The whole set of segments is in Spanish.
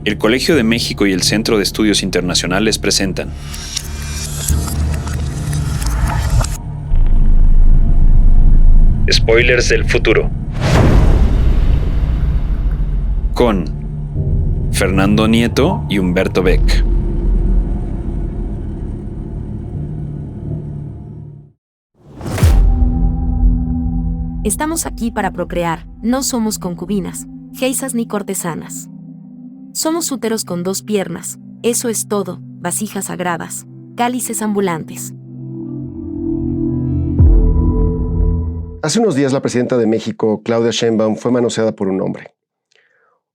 El Colegio de México y el Centro de Estudios Internacionales presentan Spoilers del futuro con Fernando Nieto y Humberto Beck. Estamos aquí para procrear, no somos concubinas, geisas ni cortesanas. Somos úteros con 2 piernas, eso es todo, vasijas sagradas, cálices ambulantes. Hace unos días la presidenta de México, Claudia Sheinbaum, fue manoseada por un hombre.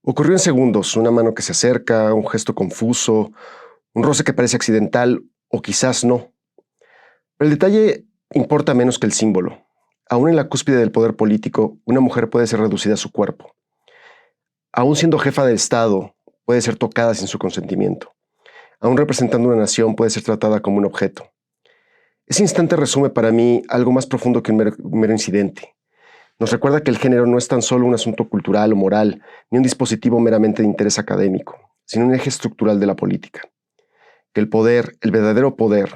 Ocurrió en segundos, una mano que se acerca, un gesto confuso, un roce que parece accidental o quizás no. Pero el detalle importa menos que el símbolo. Aún en la cúspide del poder político, una mujer puede ser reducida a su cuerpo. Aún siendo jefa de Estado, puede ser tocada sin su consentimiento. Aún representando una nación, puede ser tratada como un objeto. Ese instante resume para mí algo más profundo que un mero incidente. Nos recuerda que el género no es tan solo un asunto cultural o moral, ni un dispositivo meramente de interés académico, sino un eje estructural de la política. Que el poder, el verdadero poder,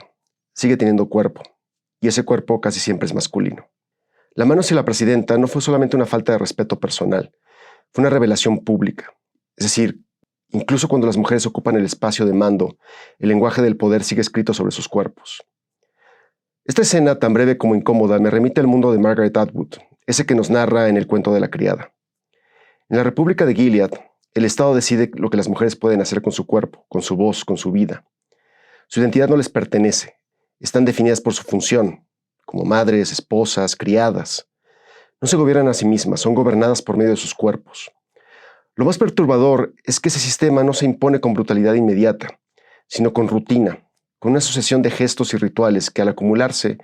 sigue teniendo cuerpo, y ese cuerpo casi siempre es masculino. La mano hacia la presidenta no fue solamente una falta de respeto personal, fue una revelación pública. Es decir, incluso cuando las mujeres ocupan el espacio de mando, el lenguaje del poder sigue escrito sobre sus cuerpos. Esta escena, tan breve como incómoda, me remite al mundo de Margaret Atwood, ese que nos narra en El cuento de la criada. En la República de Gilead, el Estado decide lo que las mujeres pueden hacer con su cuerpo, con su voz, con su vida. Su identidad no les pertenece, están definidas por su función, como madres, esposas, criadas. No se gobiernan a sí mismas, son gobernadas por medio de sus cuerpos. Lo más perturbador es que ese sistema no se impone con brutalidad inmediata, sino con rutina, con una sucesión de gestos y rituales que al acumularse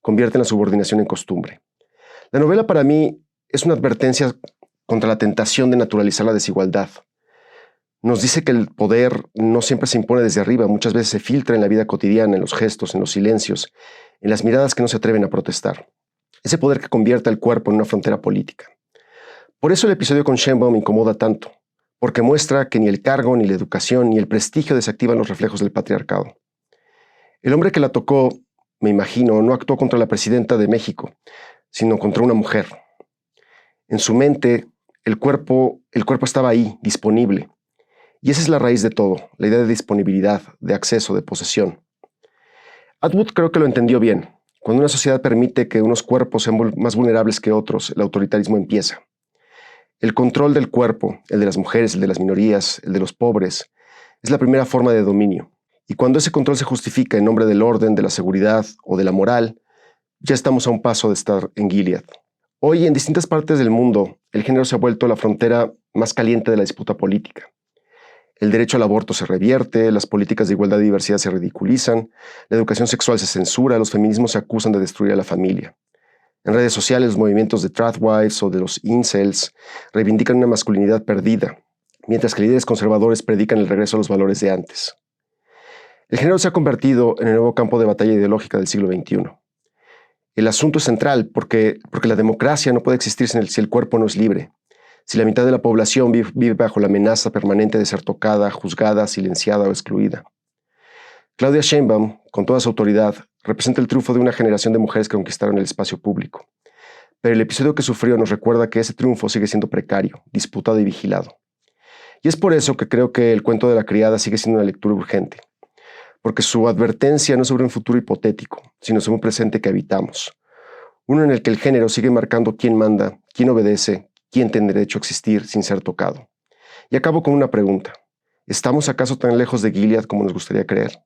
convierten la subordinación en costumbre. La novela para mí es una advertencia contra la tentación de naturalizar la desigualdad. Nos dice que el poder no siempre se impone desde arriba, muchas veces se filtra en la vida cotidiana, en los gestos, en los silencios, en las miradas que no se atreven a protestar. Ese poder que convierte al cuerpo en una frontera política. Por eso el episodio con Sheinbaum me incomoda tanto, porque muestra que ni el cargo, ni la educación, ni el prestigio desactivan los reflejos del patriarcado. El hombre que la tocó, me imagino, no actuó contra la presidenta de México, sino contra una mujer. En su mente, el cuerpo estaba ahí, disponible. Y esa es la raíz de todo, la idea de disponibilidad, de acceso, de posesión. Atwood creo que lo entendió bien. Cuando una sociedad permite que unos cuerpos sean más vulnerables que otros, el autoritarismo empieza. El control del cuerpo, el de las mujeres, el de las minorías, el de los pobres, es la primera forma de dominio. Y cuando ese control se justifica en nombre del orden, de la seguridad o de la moral, ya estamos a un paso de estar en Gilead. Hoy, en distintas partes del mundo, el género se ha vuelto la frontera más caliente de la disputa política. El derecho al aborto se revierte, las políticas de igualdad y diversidad se ridiculizan, la educación sexual se censura, los feminismos se acusan de destruir a la familia. En redes sociales, los movimientos de Tradwives o de los incels reivindican una masculinidad perdida, mientras que líderes conservadores predican el regreso a los valores de antes. El género se ha convertido en el nuevo campo de batalla ideológica del siglo XXI. El asunto es central porque la democracia no puede existir si el cuerpo no es libre. Si la mitad de la población vive bajo la amenaza permanente de ser tocada, juzgada, silenciada o excluida. Claudia Sheinbaum, con toda su autoridad, representa el triunfo de una generación de mujeres que conquistaron el espacio público. Pero el episodio que sufrió nos recuerda que ese triunfo sigue siendo precario, disputado y vigilado. Y es por eso que creo que El cuento de la criada sigue siendo una lectura urgente. Porque su advertencia no es sobre un futuro hipotético, sino sobre un presente que habitamos. Uno en el que el género sigue marcando quién manda, quién obedece, quién tiene derecho a existir sin ser tocado. Y acabo con una pregunta. ¿Estamos acaso tan lejos de Gilead como nos gustaría creer?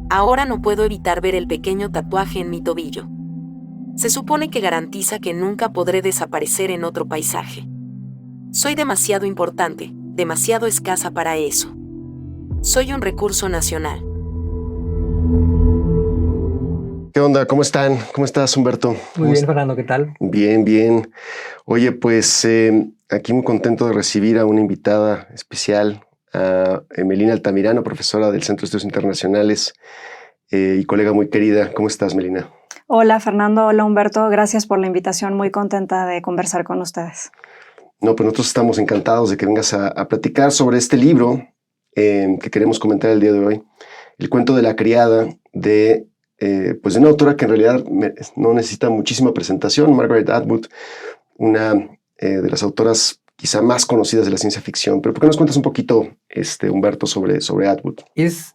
Ahora no puedo evitar ver el pequeño tatuaje en mi tobillo. Se supone que garantiza que nunca podré desaparecer en otro paisaje. Soy demasiado importante, demasiado escasa para eso. Soy un recurso nacional. ¿Qué onda? ¿Cómo están? ¿Cómo estás, Humberto? Muy bien, Fernando, ¿qué tal? Bien, bien. Oye, pues aquí muy contento de recibir a una invitada especial, a Melina Altamirano, profesora del Centro de Estudios Internacionales y colega muy querida. ¿Cómo estás, Melina? Hola, Fernando. Hola, Humberto. Gracias por la invitación. Muy contenta de conversar con ustedes. No, pues nosotros estamos encantados de que vengas a platicar sobre este libro que queremos comentar el día de hoy. El cuento de la criada pues de una autora que en realidad no necesita muchísima presentación, Margaret Atwood, una de las autoras quizá más conocidas de la ciencia ficción. Pero ¿por qué nos cuentas un poquito, Humberto, sobre Atwood? Es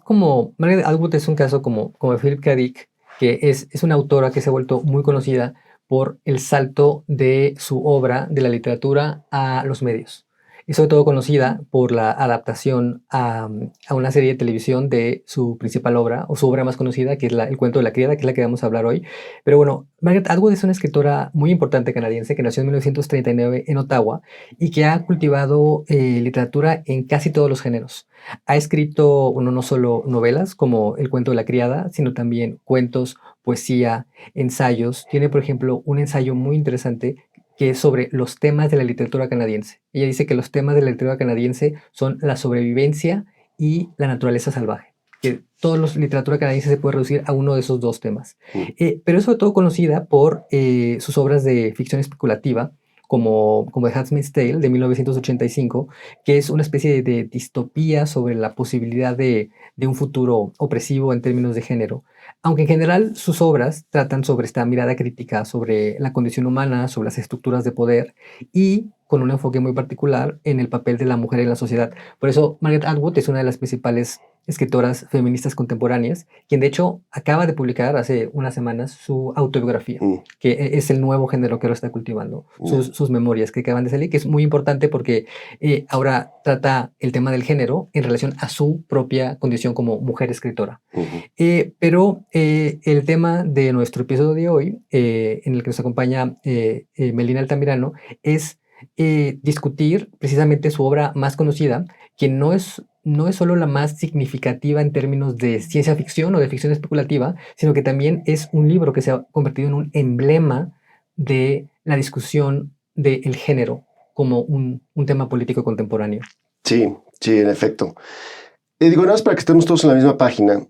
como, Margaret Atwood es un caso como Philip K. Dick, que es una autora que se ha vuelto muy conocida por el salto de su obra, de la literatura, a los medios. Y sobre todo conocida por la adaptación a una serie de televisión de su principal obra, o su obra más conocida, que es El cuento de la criada, que es la que vamos a hablar hoy. Pero bueno, Margaret Atwood es una escritora muy importante canadiense que nació en 1939 en Ottawa y que ha cultivado literatura en casi todos los géneros. Ha escrito, bueno, no solo novelas como El cuento de la criada, sino también cuentos, poesía, ensayos. Tiene, por ejemplo, un ensayo muy interesante que es sobre los temas de la literatura canadiense. Ella dice que los temas de la literatura canadiense son la sobrevivencia y la naturaleza salvaje. Que toda la literatura canadiense se puede reducir a uno de esos dos temas. Pero es sobre todo conocida por sus obras de ficción especulativa, como The Handmaid's Tale de 1985, que es una especie de distopía sobre la posibilidad de un futuro opresivo en términos de género. Aunque en general sus obras tratan sobre esta mirada crítica sobre la condición humana, sobre las estructuras de poder y con un enfoque muy particular en el papel de la mujer en la sociedad. Por eso Margaret Atwood es una de las principales escritoras feministas contemporáneas, quien de hecho acaba de publicar hace unas semanas su autobiografía, que es el nuevo género que ahora está cultivando, sus memorias que acaban de salir, que es muy importante porque ahora trata el tema del género en relación a su propia condición como mujer escritora. Pero el tema de nuestro episodio de hoy, en el que nos acompaña Melina Altamirano, es discutir precisamente su obra más conocida, que no es solo la más significativa en términos de ciencia ficción o de ficción especulativa, sino que también es un libro que se ha convertido en un emblema de la discusión del género como un tema político contemporáneo. Sí, en efecto. Digo, nada más para que estemos todos en la misma página.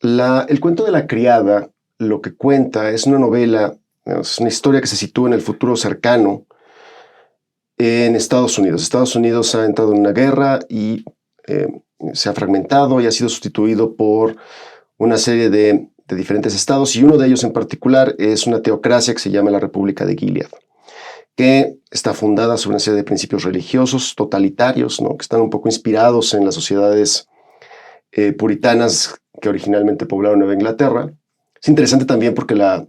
El cuento de la criada, lo que cuenta es una novela, es una historia que se sitúa en el futuro cercano en Estados Unidos. Estados Unidos ha entrado en una guerra y se ha fragmentado y ha sido sustituido por una serie de diferentes estados, y uno de ellos en particular es una teocracia que se llama la República de Gilead, que está fundada sobre una serie de principios religiosos totalitarios, ¿no?, que están un poco inspirados en las sociedades puritanas que originalmente poblaron Nueva Inglaterra. Es interesante también porque la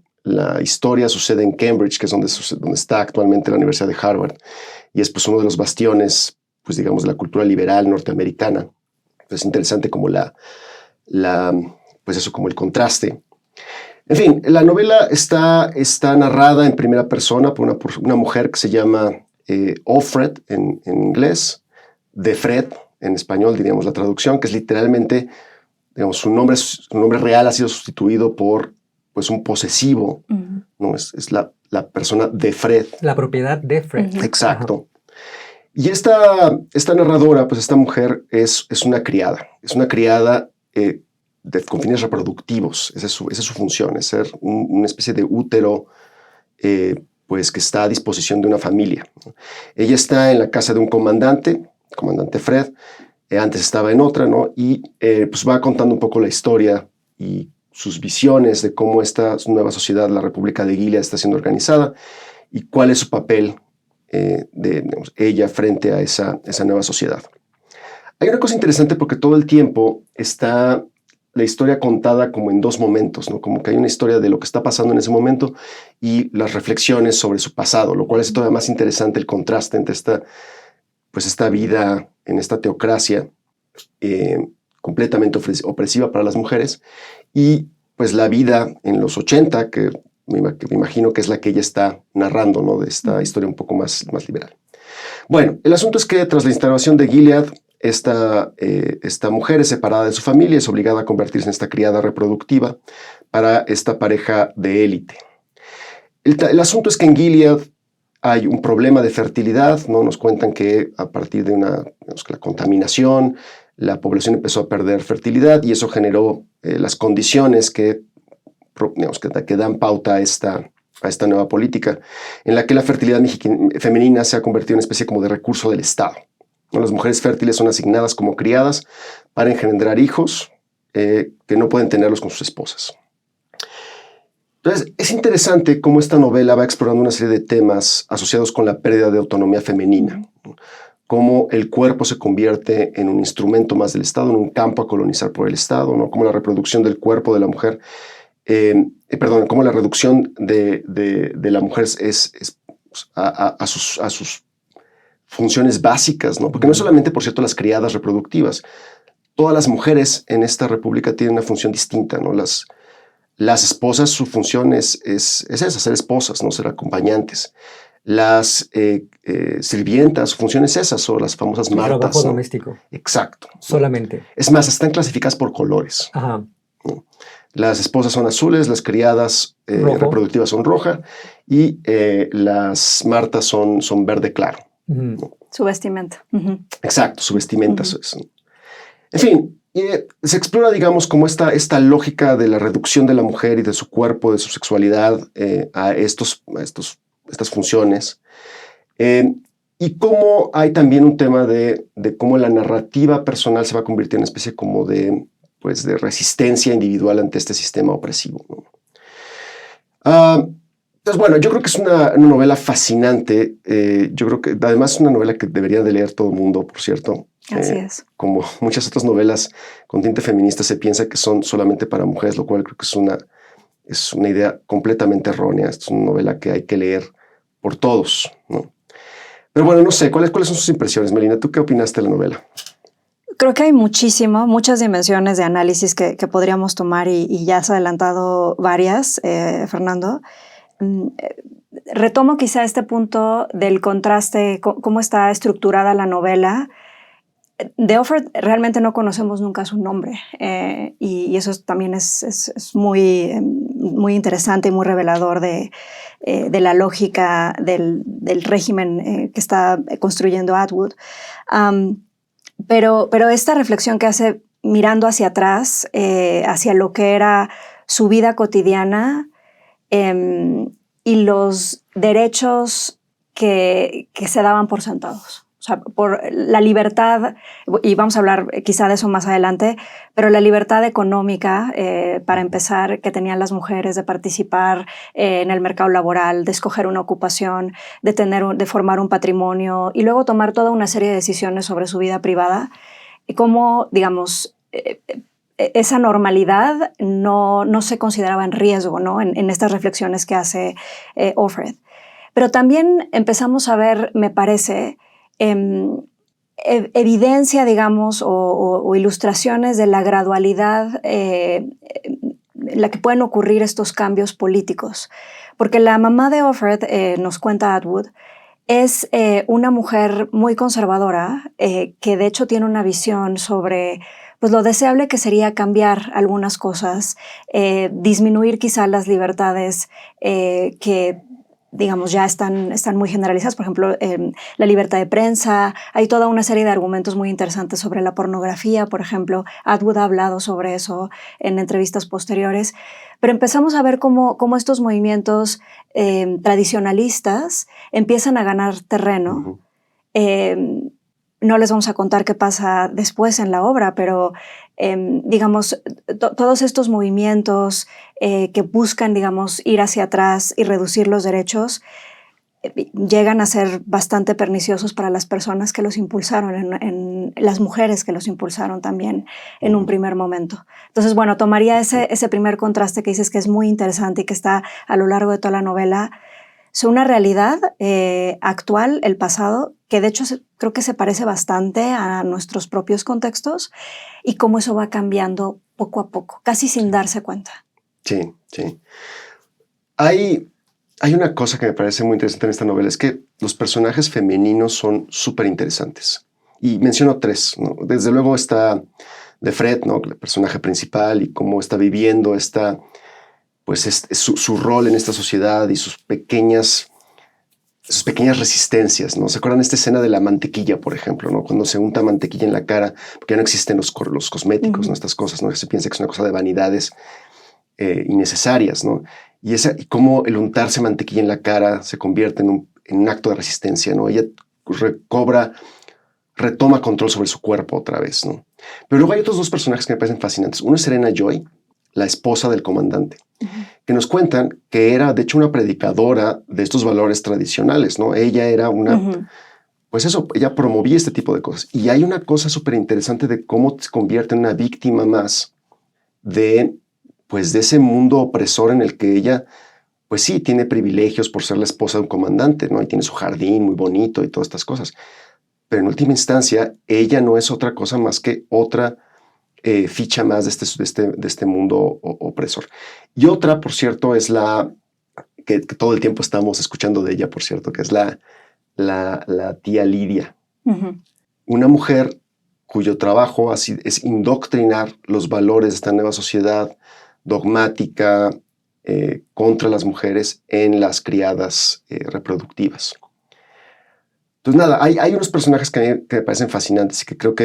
historia sucede en Cambridge, que es donde está actualmente la Universidad de Harvard, y es pues uno de los bastiones, pues digamos, de la cultura liberal norteamericana. Es interesante como pues eso, como el contraste. En fin, la novela está narrada en primera persona por una mujer que se llama Offred en inglés, de Fred en español, diríamos la traducción, que es literalmente, digamos, su nombre real ha sido sustituido por pues un posesivo, ¿no? Es la persona de Fred. La propiedad de Fred. Exacto. Y esta narradora, pues esta mujer es una criada. Es una criada con fines reproductivos. Esa es su función, es ser una especie de útero pues que está a disposición de una familia. Ella está en la casa de un comandante Fred. Antes estaba en otra, ¿no? Y pues va contando un poco la historia y sus visiones de cómo esta nueva sociedad, la República de Gilead, está siendo organizada y cuál es su papel digamos, ella frente a esa nueva sociedad. Hay una cosa interesante porque todo el tiempo está la historia contada como en dos momentos, ¿no? Como que hay una historia de lo que está pasando en ese momento y las reflexiones sobre su pasado, lo cual es todavía más interesante el contraste entre esta vida en esta teocracia completamente opresiva para las mujeres y pues la vida en los 80, que me imagino que es la que ella está narrando, ¿no?, de esta historia un poco más liberal. Bueno, el asunto es que tras la instalación de Gilead, esta mujer es separada de su familia, es obligada a convertirse en esta criada reproductiva para esta pareja de élite. El asunto es que en Gilead hay un problema de fertilidad, ¿no? Nos cuentan que a partir de la contaminación, la población empezó a perder fertilidad y eso generó las condiciones que dan pauta a esta a esta nueva política, en la que la fertilidad femenina se ha convertido en una especie como de recurso del Estado. Las mujeres fértiles son asignadas como criadas para engendrar hijos que no pueden tenerlos con sus esposas. Entonces, es interesante cómo esta novela va explorando una serie de temas asociados con la pérdida de autonomía femenina, ¿no? Cómo el cuerpo se convierte en un instrumento más del Estado, en un campo a colonizar por el Estado, ¿no? Cómo la reproducción del cuerpo de la mujer, cómo la reducción de la mujer es a sus funciones básicas, ¿no? Porque no solamente, por cierto, las criadas reproductivas, todas las mujeres en esta república tienen una función distinta, ¿no? Las esposas, su función es esa, ser esposas, ¿no? Ser acompañantes. Las sirvientas, su función es esa, son las famosas martas. Trabajo, ¿no? Doméstico. Exacto. Solamente. Es más, están clasificadas por colores. Ajá. ¿No? Las esposas son azules, las criadas reproductivas son roja y las martas son verde claro. ¿No? Su vestimenta. Exacto, su vestimenta. En fin, se explora, digamos, como esta lógica de la reducción de la mujer y de su cuerpo, de su sexualidad a estas funciones. Y cómo hay también un tema de cómo la narrativa personal se va a convertir en una especie como de resistencia individual ante este sistema opresivo, ¿no? Entonces, bueno, yo creo que es una novela fascinante. Yo creo que además es una novela que debería de leer todo el mundo, por cierto. Así es. Como muchas otras novelas con tinte feminista se piensa que son solamente para mujeres, lo cual creo que es una idea completamente errónea. Es una novela que hay que leer por todos, ¿no? Pero bueno, no sé, ¿cuáles son sus impresiones, Melina? ¿Tú qué opinaste de la novela? Creo que hay muchas dimensiones de análisis que podríamos tomar y ya has adelantado varias, Fernando. Retomo quizá este punto del contraste, cómo está estructurada la novela. De Offred realmente no conocemos nunca su nombre y eso también es muy, muy interesante y muy revelador de la lógica del régimen que está construyendo Atwood. Pero esta reflexión que hace mirando hacia atrás, hacia lo que era su vida cotidiana y los derechos que se daban por sentados. O sea, por la libertad, y vamos a hablar quizá de eso más adelante, pero la libertad económica, para empezar, que tenían las mujeres de participar en el mercado laboral, de escoger una ocupación, de formar un patrimonio y luego tomar toda una serie de decisiones sobre su vida privada, y cómo, digamos, esa normalidad no se consideraba en riesgo, ¿no? En estas reflexiones que hace Offred. Pero también empezamos a ver, me parece, evidencia, digamos, o ilustraciones de la gradualidad en la que pueden ocurrir estos cambios políticos. Porque la mamá de Offred, nos cuenta Atwood, es una mujer muy conservadora que de hecho tiene una visión sobre pues, lo deseable que sería cambiar algunas cosas, disminuir quizá las libertades que digamos, ya están muy generalizadas. Por ejemplo, la libertad de prensa. Hay toda una serie de argumentos muy interesantes sobre la pornografía, por ejemplo. Atwood ha hablado sobre eso en entrevistas posteriores. Pero empezamos a ver cómo estos movimientos tradicionalistas empiezan a ganar terreno. No les vamos a contar qué pasa después en la obra, pero digamos, todos estos movimientos que buscan, digamos, ir hacia atrás y reducir los derechos llegan a ser bastante perniciosos para las personas que los impulsaron, en las mujeres que los impulsaron también en un primer momento. Entonces, bueno, tomaría ese primer contraste que dices que es muy interesante y que está a lo largo de toda la novela. Es una realidad actual, el pasado, que de hecho creo que se parece bastante a nuestros propios contextos y cómo eso va cambiando poco a poco, casi sin darse cuenta. Sí, sí. Hay una cosa que me parece muy interesante en esta novela, es que los personajes femeninos son súper interesantes. Y menciono tres, ¿no? Desde luego está de Fred, ¿no? El personaje principal y cómo está viviendo su rol en esta sociedad y sus pequeñas resistencias, ¿no? ¿Se acuerdan de esta escena de la mantequilla, por ejemplo, ¿no? Cuando se unta mantequilla en la cara, porque ya no existen los cosméticos, ¿no? Estas cosas, ¿no? Se piensa que es una cosa de vanidades innecesarias, ¿no? y cómo el untarse mantequilla en la cara se convierte en un acto de resistencia, ¿no? Ella retoma control sobre su cuerpo otra vez, ¿no? Pero luego hay otros dos personajes que me parecen fascinantes. Uno es Serena Joy, la esposa del comandante, que nos cuentan que era, de hecho, una predicadora de estos valores tradicionales, ¿no? Ella era una... Pues eso, ella promovía este tipo de cosas. Y hay una cosa súper interesante de cómo se convierte en una víctima más de ese mundo opresor en el que ella, pues sí, tiene privilegios por ser la esposa de un comandante, ¿no? Y tiene su jardín muy bonito y todas estas cosas. Pero en última instancia, ella no es otra cosa más que otra ficha más de este mundo opresor. Y otra, por cierto, es la que todo el tiempo estamos escuchando de ella, por cierto, que es la tía Lidia. Una mujer cuyo trabajo es indoctrinar los valores de esta nueva sociedad dogmática contra las mujeres en las criadas reproductivas. Entonces, nada, hay unos personajes que me parecen fascinantes y que creo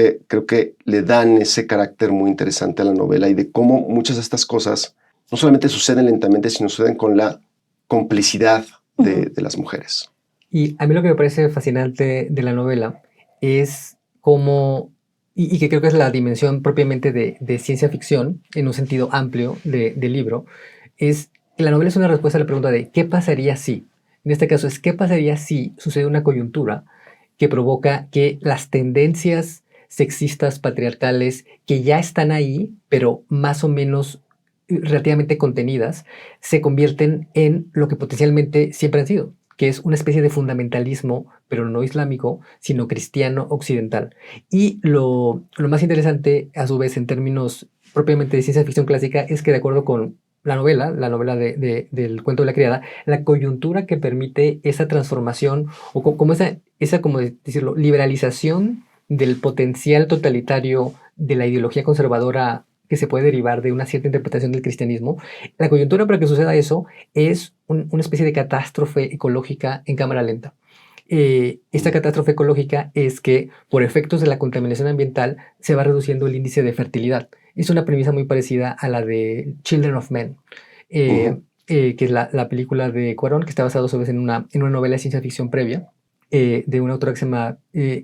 que le dan ese carácter muy interesante a la novela y de cómo muchas de estas cosas no solamente suceden lentamente, sino suceden con la complicidad de las mujeres. Y a mí lo que me parece fascinante de la novela es cómo, y que creo que es la dimensión propiamente de ciencia ficción, en un sentido amplio del libro, es que la novela es una respuesta a la pregunta de ¿qué pasaría si? En este caso es ¿qué pasaría si sucede una coyuntura que provoca que las tendencias sexistas, patriarcales, que ya están ahí, pero más o menos relativamente contenidas, se convierten en lo que potencialmente siempre han sido, que es una especie de fundamentalismo, pero no islámico, sino cristiano occidental. Y lo más interesante, a su vez, en términos propiamente de ciencia ficción clásica, es que de acuerdo con la novela del cuento de la criada, la coyuntura que permite esa transformación, o como esa como decirlo, liberalización del potencial totalitario de la ideología conservadora que se puede derivar de una cierta interpretación del cristianismo, la coyuntura para que suceda eso es una especie de catástrofe ecológica en cámara lenta. Esta catástrofe ecológica es que por efectos de la contaminación ambiental se va reduciendo el índice de fertilidad. Es una premisa muy parecida a la de Children of Men, que es la película de Cuarón, que está basada sobre en una novela de ciencia ficción previa, de una autora que se llama,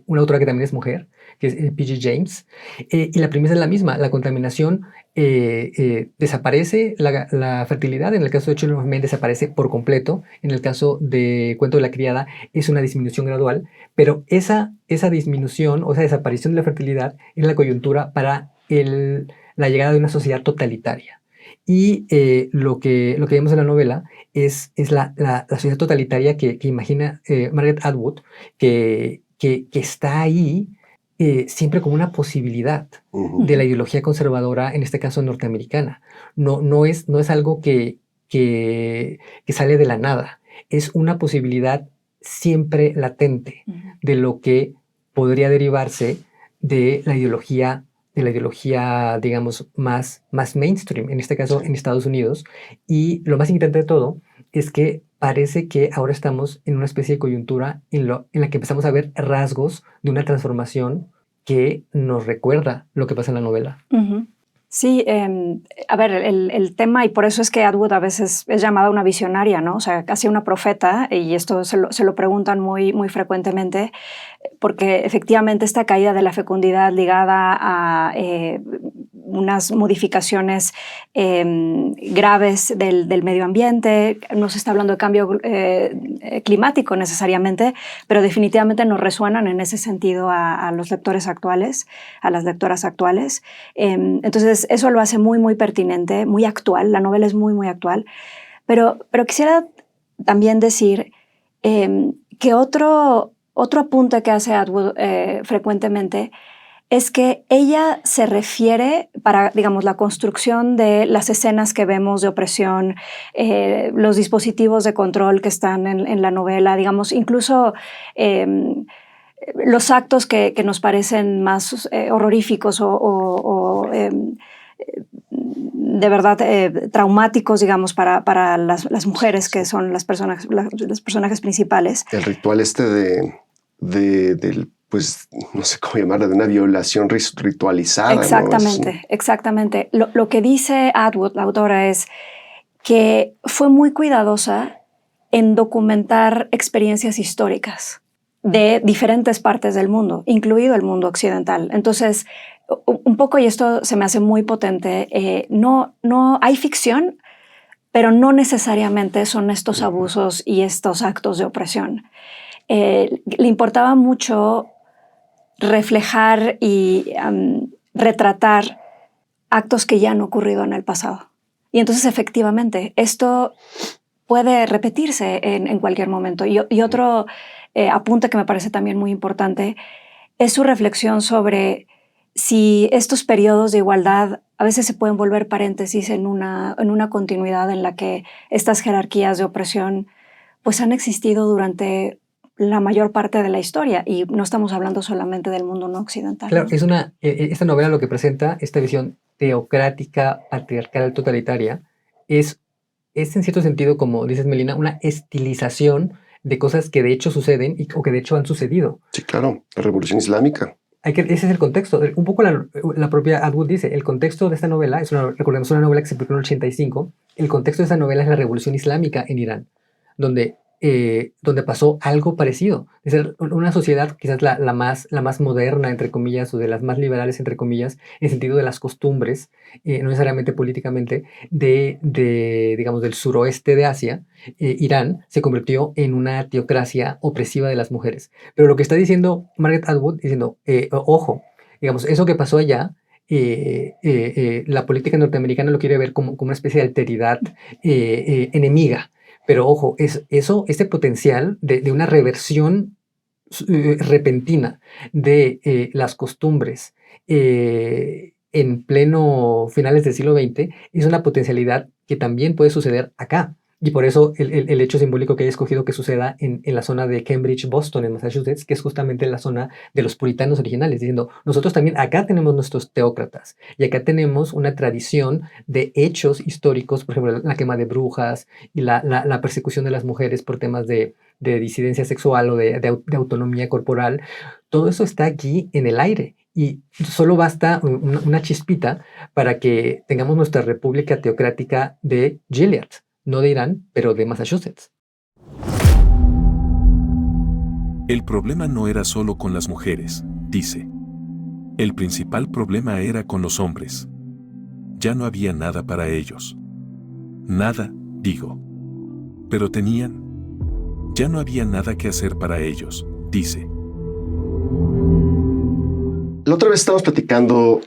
una autora que también es mujer, que es P.G. James, y la premisa es la misma. La contaminación desaparece, la fertilidad en el caso de Children of Men desaparece por completo, en el caso de Cuento de la criada es una disminución gradual, pero esa disminución o esa desaparición de la fertilidad es la coyuntura para la llegada de una sociedad totalitaria. Y lo que vemos en la novela es la sociedad totalitaria que imagina Margaret Atwood, que está ahí siempre como una posibilidad de la ideología conservadora, en este caso norteamericana. No es algo que sale de la nada. Es una posibilidad siempre latente de lo que podría derivarse de la ideología, digamos, más mainstream, en este caso en Estados Unidos. Y lo más inquietante de todo es que parece que ahora estamos en una especie de coyuntura en la que empezamos a ver rasgos de una transformación que nos recuerda lo que pasa en la novela. Sí, a ver, el tema, y por eso es que Atwood a veces es llamada una visionaria, ¿no? O sea, casi una profeta, y esto se lo preguntan muy, muy frecuentemente, porque efectivamente esta caída de la fecundidad ligada a unas modificaciones graves del medio ambiente, no se está hablando de cambio climático necesariamente, pero definitivamente nos resuenan en ese sentido a los lectores actuales, a las lectoras actuales. Entonces, eso lo hace muy, muy pertinente, muy actual. La novela es muy, muy actual. Pero quisiera también decir que otro apunte que hace Atwood frecuentemente es que ella se refiere para, digamos, la construcción de las escenas que vemos de opresión, los dispositivos de control que están en la novela, digamos, incluso los actos que nos parecen más horroríficos o de verdad traumáticos, digamos, para las mujeres que son los personajes principales. El ritual del pues no sé cómo llamarla, de una violación ritualizada. Exactamente, ¿no? exactamente. Lo que dice Atwood, la autora, es que fue muy cuidadosa en documentar experiencias históricas de diferentes partes del mundo, incluido el mundo occidental. Entonces, un poco, y esto se me hace muy potente, no hay ficción, pero no necesariamente son estos abusos y estos actos de opresión. Le importaba mucho reflejar y retratar actos que ya han ocurrido en el pasado. Y entonces, efectivamente, esto puede repetirse en cualquier momento. Y otro apunte que me parece también muy importante es su reflexión sobre si estos periodos de igualdad a veces se pueden volver paréntesis en una continuidad en la que estas jerarquías de opresión pues han existido durante la mayor parte de la historia, y no estamos hablando solamente del mundo no occidental. Claro, ¿no? es esta novela lo que presenta, esta visión teocrática, patriarcal, totalitaria, es en cierto sentido, como dices, Melina, una estilización de cosas que de hecho suceden o que de hecho han sucedido. Sí, claro, la Revolución Islámica. Ese es el contexto. Un poco la propia Atwood dice, el contexto de esta novela, recordemos, una novela que se publicó en el 85, el contexto de esta novela es la Revolución Islámica en Irán, donde pasó algo parecido. Es decir, una sociedad quizás la más moderna, entre comillas, o de las más liberales, entre comillas, en el sentido de las costumbres, no necesariamente políticamente, digamos, del suroeste de Asia. Irán se convirtió en una teocracia opresiva de las mujeres. Pero lo que está diciendo Margaret Atwood, diciendo, ojo, digamos, eso que pasó allá, la política norteamericana lo quiere ver como una especie de alteridad enemiga. Pero ojo, este potencial de una reversión repentina de las costumbres en pleno finales del siglo XX es una potencialidad que también puede suceder acá. Y por eso el hecho simbólico que haya escogido que suceda en la zona de Cambridge, Boston, en Massachusetts, que es justamente la zona de los puritanos originales, diciendo, nosotros también acá tenemos nuestros teócratas y acá tenemos una tradición de hechos históricos, por ejemplo, la quema de brujas y la persecución de las mujeres por temas de disidencia sexual o de autonomía corporal. Todo eso está aquí en el aire. Y solo basta una chispita para que tengamos nuestra república teocrática de Gilead. No de Irán, pero de Massachusetts. El problema no era solo con las mujeres, dice. El principal problema era con los hombres. Ya no había nada para ellos. Nada, digo. Pero tenían. Ya no había nada que hacer para ellos, dice. La otra vez estábamos platicando,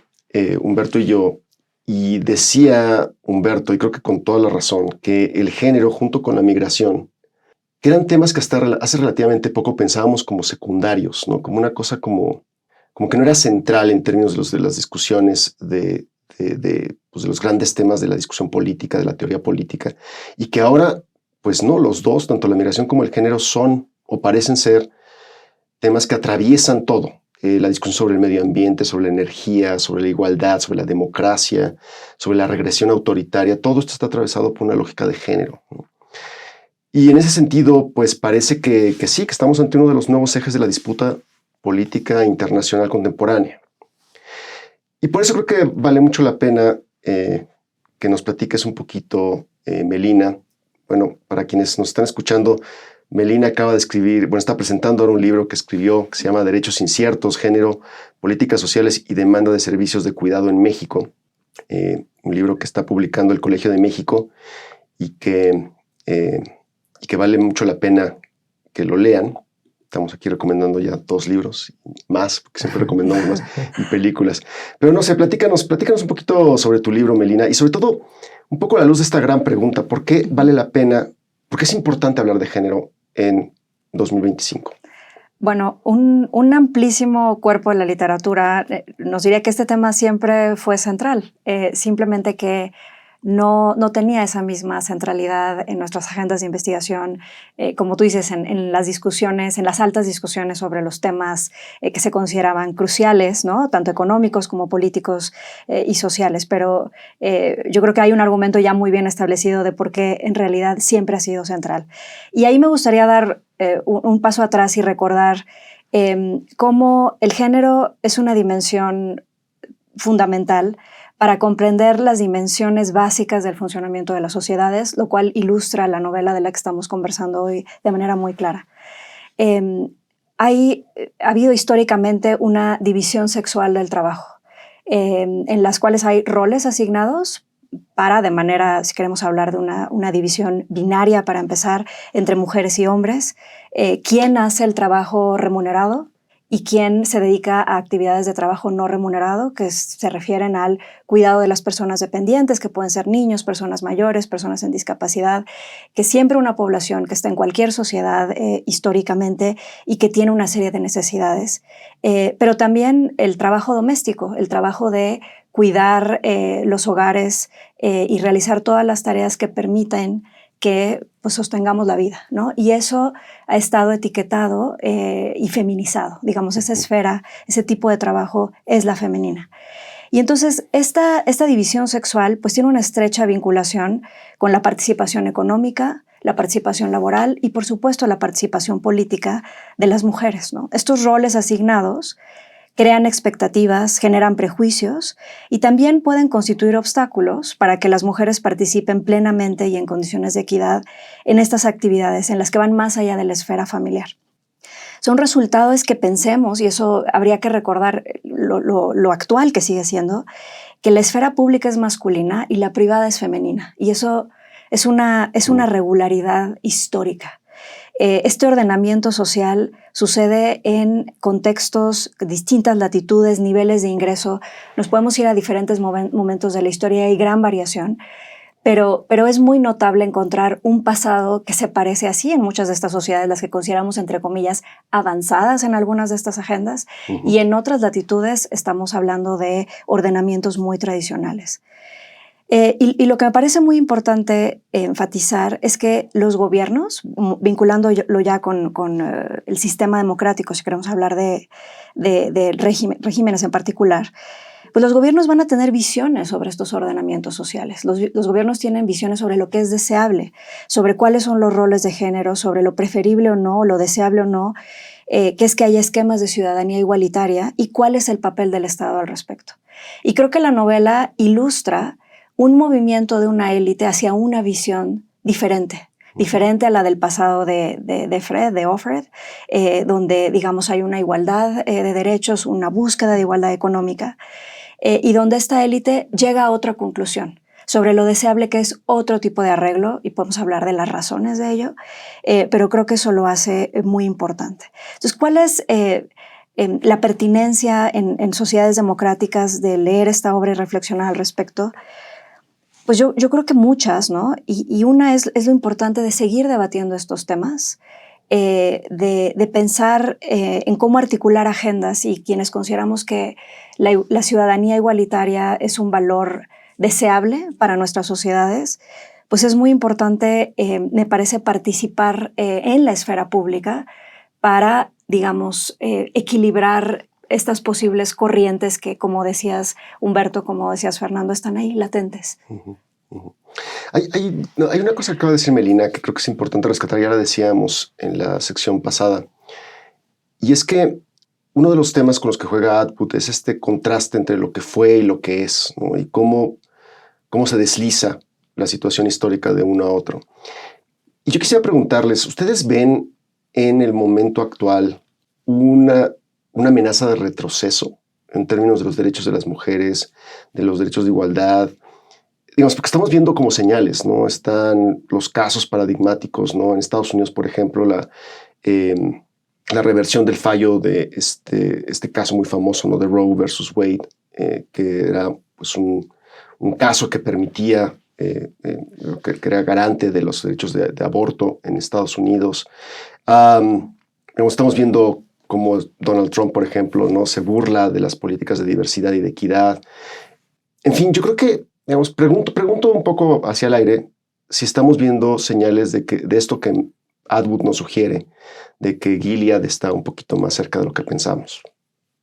Humberto y yo, y decía Humberto, y creo que con toda la razón, que el género junto con la migración, que eran temas que hasta hace relativamente poco pensábamos como secundarios, ¿no? Como una cosa como que no era central en términos de las discusiones de los grandes temas de la discusión política, de la teoría política, y que ahora, pues no, los dos, tanto la migración como el género, son o parecen ser temas que atraviesan todo. La discusión sobre el medio ambiente, sobre la energía, sobre la igualdad, sobre la democracia, sobre la regresión autoritaria, todo esto está atravesado por una lógica de género, ¿no? Y en ese sentido, pues parece que sí, que estamos ante uno de los nuevos ejes de la disputa política internacional contemporánea. Y por eso creo que vale mucho la pena que nos platiques un poquito, Melina. Bueno, para quienes nos están escuchando, Melina acaba de escribir, está presentando ahora un libro que escribió que se llama Derechos Inciertos, Género, Políticas Sociales y Demanda de Servicios de Cuidado en México. Un libro que está publicando el Colegio de México y que vale mucho la pena que lo lean. Estamos aquí recomendando ya 2 libros, más, porque siempre recomendamos más, y películas. Pero no sé, platícanos un poquito sobre tu libro, Melina, y sobre todo un poco a la luz de esta gran pregunta, ¿por qué vale la pena, por qué es importante hablar de género en 2025? Bueno, un amplísimo cuerpo de la literatura nos diría que este tema siempre fue central, simplemente que no tenía esa misma centralidad en nuestras agendas de investigación, como tú dices, en las discusiones, en las altas discusiones sobre los temas que se consideraban cruciales, ¿no? Tanto económicos como políticos y sociales. Pero yo creo que hay un argumento ya muy bien establecido de por qué en realidad siempre ha sido central. Y ahí me gustaría dar un paso atrás y recordar cómo el género es una dimensión fundamental para comprender las dimensiones básicas del funcionamiento de las sociedades, lo cual ilustra la novela de la que estamos conversando hoy de manera muy clara. Ha habido históricamente una división sexual del trabajo, en las cuales hay roles asignados para, de manera, si queremos hablar de una división binaria para empezar, entre mujeres y hombres, quién hace el trabajo remunerado y quién se dedica a actividades de trabajo no remunerado, que se refieren al cuidado de las personas dependientes, que pueden ser niños, personas mayores, personas en discapacidad, que siempre una población que está en cualquier sociedad históricamente y que tiene una serie de necesidades. Pero también el trabajo doméstico, el trabajo de cuidar los hogares y realizar todas las tareas que permiten que pues, sostengamos la vida, ¿no? Y eso ha estado etiquetado y feminizado. Digamos, esa esfera, ese tipo de trabajo es la femenina. Y entonces esta división sexual pues, tiene una estrecha vinculación con la participación económica, la participación laboral y, por supuesto, la participación política de las mujeres, ¿no? Estos roles asignados crean expectativas, generan prejuicios y también pueden constituir obstáculos para que las mujeres participen plenamente y en condiciones de equidad en estas actividades en las que van más allá de la esfera familiar. Un resultado es que pensemos, y eso habría que recordar lo actual que sigue siendo, que la esfera pública es masculina y la privada es femenina. Y eso es una regularidad histórica. Este ordenamiento social sucede en contextos, distintas latitudes, niveles de ingreso. Nos podemos ir a diferentes momentos de la historia, hay gran variación, pero es muy notable encontrar un pasado que se parece así en muchas de estas sociedades, las que consideramos, entre comillas, avanzadas en algunas de estas agendas, y en otras latitudes estamos hablando de ordenamientos muy tradicionales. Y lo que me parece muy importante enfatizar es que los gobiernos, vinculándolo ya con el sistema democrático, si queremos hablar de regímenes en particular, pues los gobiernos van a tener visiones sobre estos ordenamientos sociales. Los gobiernos tienen visiones sobre lo que es deseable, sobre cuáles son los roles de género, sobre lo preferible o no, lo deseable o no, que es que haya esquemas de ciudadanía igualitaria y cuál es el papel del Estado al respecto. Y creo que la novela ilustra un movimiento de una élite hacia una visión diferente a la del pasado de Offred, donde, digamos, hay una igualdad de derechos, una búsqueda de igualdad económica, y donde esta élite llega a otra conclusión sobre lo deseable que es otro tipo de arreglo, y podemos hablar de las razones de ello, pero creo que eso lo hace muy importante. Entonces, ¿cuál es la pertinencia en sociedades democráticas de leer esta obra y reflexionar al respecto? Pues yo creo que muchas, ¿no? Y una es lo importante de seguir debatiendo estos temas, de pensar en cómo articular agendas, y quienes consideramos que la ciudadanía igualitaria es un valor deseable para nuestras sociedades, pues es muy importante, me parece, participar en la esfera pública para, digamos, equilibrar estas posibles corrientes que, como decías Humberto, como decías Fernando, están ahí latentes. Hay una cosa que acaba de decir Melina que creo que es importante rescatar, ya la decíamos en la sección pasada, y es que uno de los temas con los que juega Atwood es este contraste entre lo que fue y lo que es, ¿no? Y cómo se desliza la situación histórica de uno a otro. Y yo quisiera preguntarles, ¿ustedes ven en el momento actual una amenaza de retroceso en términos de los derechos de las mujeres, de los derechos de igualdad? Digamos, porque estamos viendo como señales, ¿no? Están los casos paradigmáticos, ¿no? En Estados Unidos, por ejemplo, la reversión del fallo de este caso muy famoso, ¿no? De Roe versus Wade, que era pues, un caso que permitía, que era garante de los derechos de aborto en Estados Unidos. Estamos viendo como Donald Trump, por ejemplo, ¿no? Se burla de las políticas de diversidad y de equidad. En fin, yo creo que, digamos, pregunto un poco hacia el aire si estamos viendo señales de esto que Atwood nos sugiere, de que Gilead está un poquito más cerca de lo que pensamos.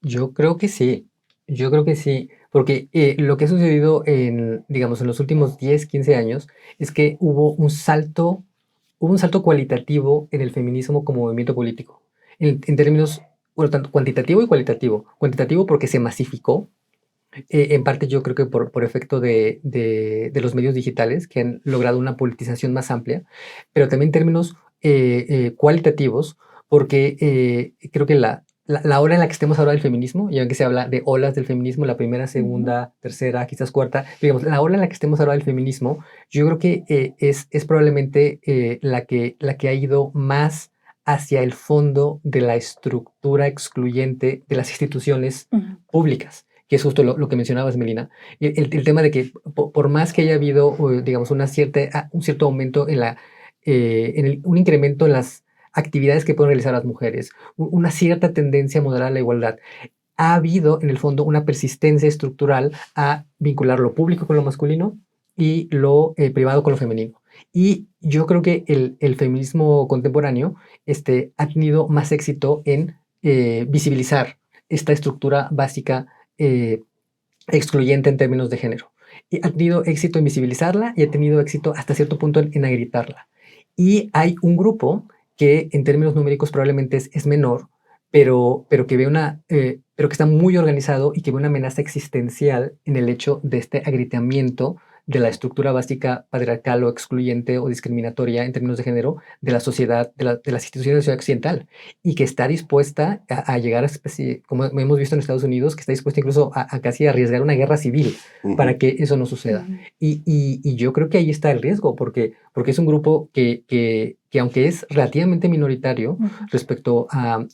Yo creo que sí, porque lo que ha sucedido en los últimos 10, 15 años es que hubo un salto cualitativo en el feminismo como movimiento político. En términos, bueno, tanto cuantitativo y cualitativo. Cuantitativo porque se masificó, En parte yo creo que por efecto de los medios digitales que han logrado una politización más amplia, pero también en términos cualitativos, porque creo que la ola en la que estemos ahora del feminismo, ya que se habla de olas del feminismo, la primera, segunda, tercera, quizás cuarta, digamos, la ola en la que estemos ahora del feminismo, yo creo que es probablemente la que ha ido más hacia el fondo de la estructura excluyente de las instituciones públicas, que es justo lo que mencionabas, Melina. El tema de que por más que haya habido, digamos, un cierto aumento un incremento en las actividades que pueden realizar las mujeres, una cierta tendencia moderada a la igualdad, ha habido en el fondo una persistencia estructural a vincular lo público con lo masculino y lo privado con lo femenino. Y yo creo que el feminismo contemporáneo ha tenido más éxito en visibilizar esta estructura básica excluyente en términos de género. Y ha tenido éxito en visibilizarla y ha tenido éxito hasta cierto punto en agritarla. Y hay un grupo que en términos numéricos probablemente es menor, pero que está muy organizado y que ve una amenaza existencial en el hecho de este agrietamiento de la estructura básica patriarcal o excluyente o discriminatoria en términos de género de la sociedad, de las instituciones de la sociedad occidental, y que está dispuesta a llegar a, como hemos visto en Estados Unidos, que está dispuesta incluso a casi arriesgar una guerra civil para que eso no suceda. Y yo creo que ahí está el riesgo, porque es un grupo que aunque es relativamente minoritario respecto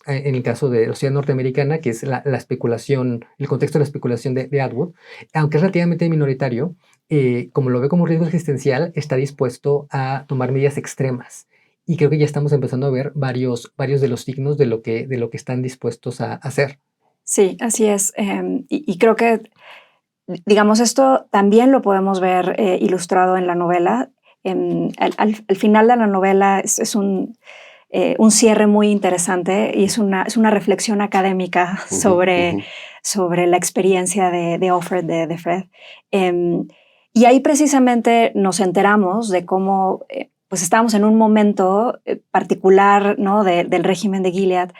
en el caso de la sociedad norteamericana, que es la especulación, el contexto de la especulación de Atwood, aunque es relativamente minoritario, como lo ve como un riesgo existencial, está dispuesto a tomar medidas extremas. Y creo que ya estamos empezando a ver varios de los signos de lo que están dispuestos a hacer. Sí, así es. Y creo que, digamos, esto también lo podemos ver ilustrado en la novela. Al final de la novela es un cierre muy interesante y es una reflexión académica sobre la experiencia de Offred, de Fred. Y ahí precisamente nos enteramos de cómo pues estábamos en un momento particular, ¿no? Del régimen de Gilead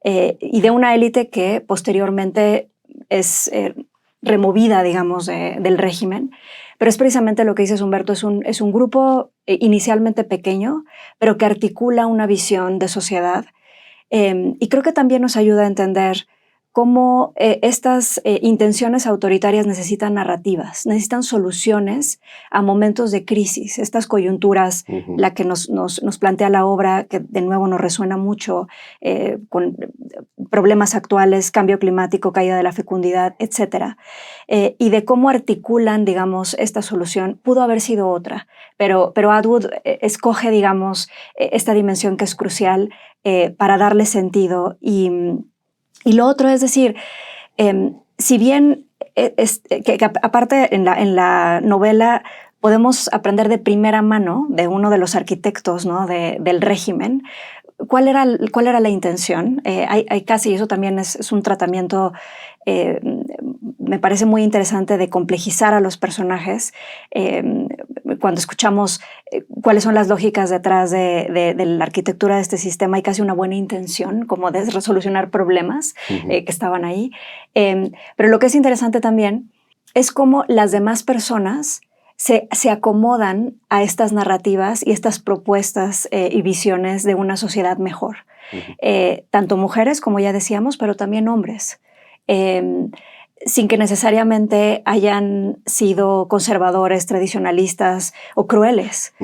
y de una élite que posteriormente es removida, digamos, del régimen. Pero es precisamente lo que dices, Humberto, es un grupo inicialmente pequeño, pero que articula una visión de sociedad. Y creo que también nos ayuda a entender cómo estas intenciones autoritarias necesitan narrativas, necesitan soluciones a momentos de crisis, estas coyunturas, la que nos plantea la obra, que de nuevo nos resuena mucho con problemas actuales, cambio climático, caída de la fecundidad, etc. Y de cómo articulan, digamos, esta solución. Pudo haber sido otra, pero Atwood escoge, digamos, esta dimensión que es crucial para darle sentido. Y lo otro es decir, si bien que aparte en la novela podemos aprender de primera mano de uno de los arquitectos, ¿no? del régimen, ¿cuál era la intención? Hay casi, eso también es un tratamiento, me parece muy interesante, de complejizar a los personajes. Cuando escuchamos cuáles son las lógicas detrás de la arquitectura de este sistema, hay casi una buena intención como de resolucionar problemas que estaban ahí. Pero lo que es interesante también es cómo las demás personas se acomodan a estas narrativas y estas propuestas y visiones de una sociedad mejor. Tanto mujeres, como ya decíamos, pero también hombres. Sin que necesariamente hayan sido conservadores, tradicionalistas o crueles.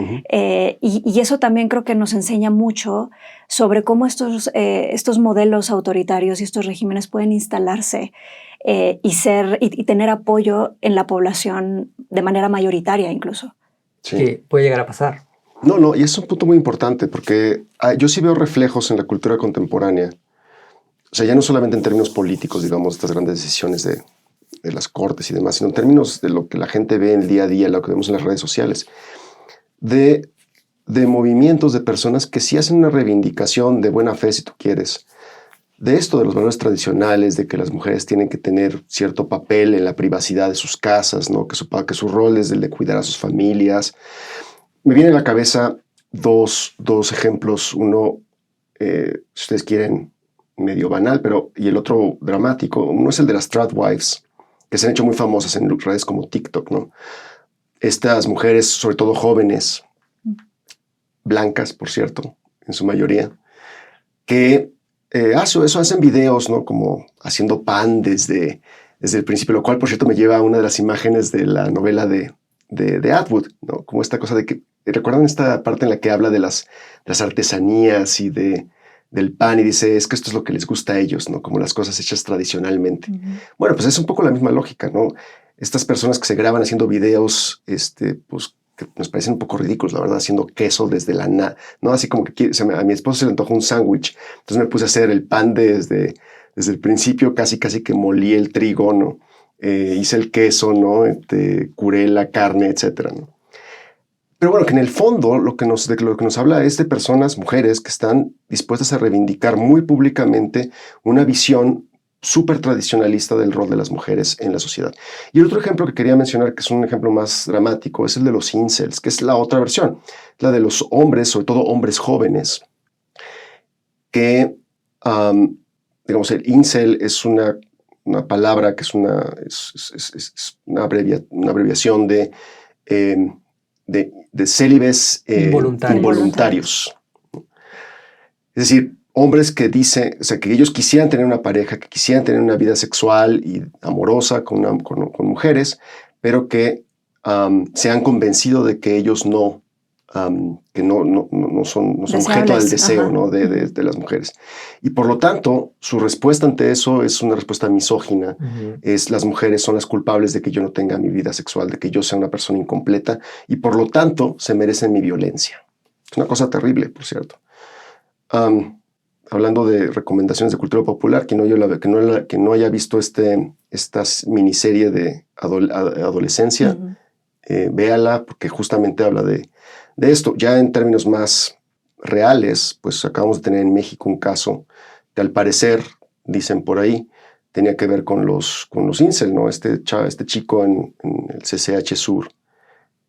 Y eso también creo que nos enseña mucho sobre cómo estos modelos autoritarios y estos regímenes pueden instalarse y tener apoyo en la población de manera mayoritaria incluso. Sí. Que puede llegar a pasar. No, y es un punto muy importante porque yo sí veo reflejos en la cultura contemporánea. O sea, ya no solamente en términos políticos, digamos, estas grandes decisiones de las cortes y demás, sino en términos de lo que la gente ve en el día a día, lo que vemos en las redes sociales, de movimientos de personas que sí hacen una reivindicación de buena fe, si tú quieres, de esto, de los valores tradicionales, de que las mujeres tienen que tener cierto papel en la privacidad de sus casas, ¿no? que su rol es el de cuidar a sus familias. Me viene a la cabeza dos ejemplos, uno, si ustedes quieren, medio banal, y el otro dramático. Uno es el de las Stradwives, que se han hecho muy famosas en redes como TikTok, ¿no? Estas mujeres, sobre todo jóvenes, blancas, por cierto, en su mayoría, que eso hacen videos, ¿no? Como haciendo pan desde el principio, lo cual, por cierto, me lleva a una de las imágenes de la novela de Atwood, ¿no? Como esta cosa de que, ¿recuerdan esta parte en la que habla de las artesanías y del pan y dice, es que esto es lo que les gusta a ellos, ¿no? Como las cosas hechas tradicionalmente. Bueno, pues es un poco la misma lógica, ¿no? Estas personas que se graban haciendo videos, pues, que nos parecen un poco ridículos, la verdad, haciendo queso desde la nada, ¿no? Así como que a mi esposo se le antojó un sándwich, entonces me puse a hacer el pan desde el principio, casi que molí el trigo, ¿no? Hice el queso, ¿no? Curé la carne, etcétera, ¿no? Pero bueno, que en el fondo lo que nos habla es de personas, mujeres, que están dispuestas a reivindicar muy públicamente una visión súper tradicionalista del rol de las mujeres en la sociedad. Y el otro ejemplo que quería mencionar, que es un ejemplo más dramático, es el de los incels, que es la otra versión, la de los hombres, sobre todo hombres jóvenes, que, digamos, el incel es una palabra que es una abreviación de célibes involuntarios. Es decir, hombres que dicen, o sea, que ellos quisieran tener una pareja, que quisieran tener una vida sexual y amorosa con mujeres, pero que se han convencido de que ellos no son objeto del deseo, ¿no? de las mujeres. Y por lo tanto, su respuesta ante eso es una respuesta misógina. Es las mujeres son las culpables de que yo no tenga mi vida sexual, de que yo sea una persona incompleta, y por lo tanto se merecen mi violencia. Es una cosa terrible, por cierto. Hablando de recomendaciones de cultura popular, que no haya visto esta miniserie de adolescencia, véala, porque justamente habla de esto. Ya en términos más reales, pues acabamos de tener en México un caso que al parecer, dicen por ahí, tenía que ver con los incel, ¿no? Este chico en el CCH Sur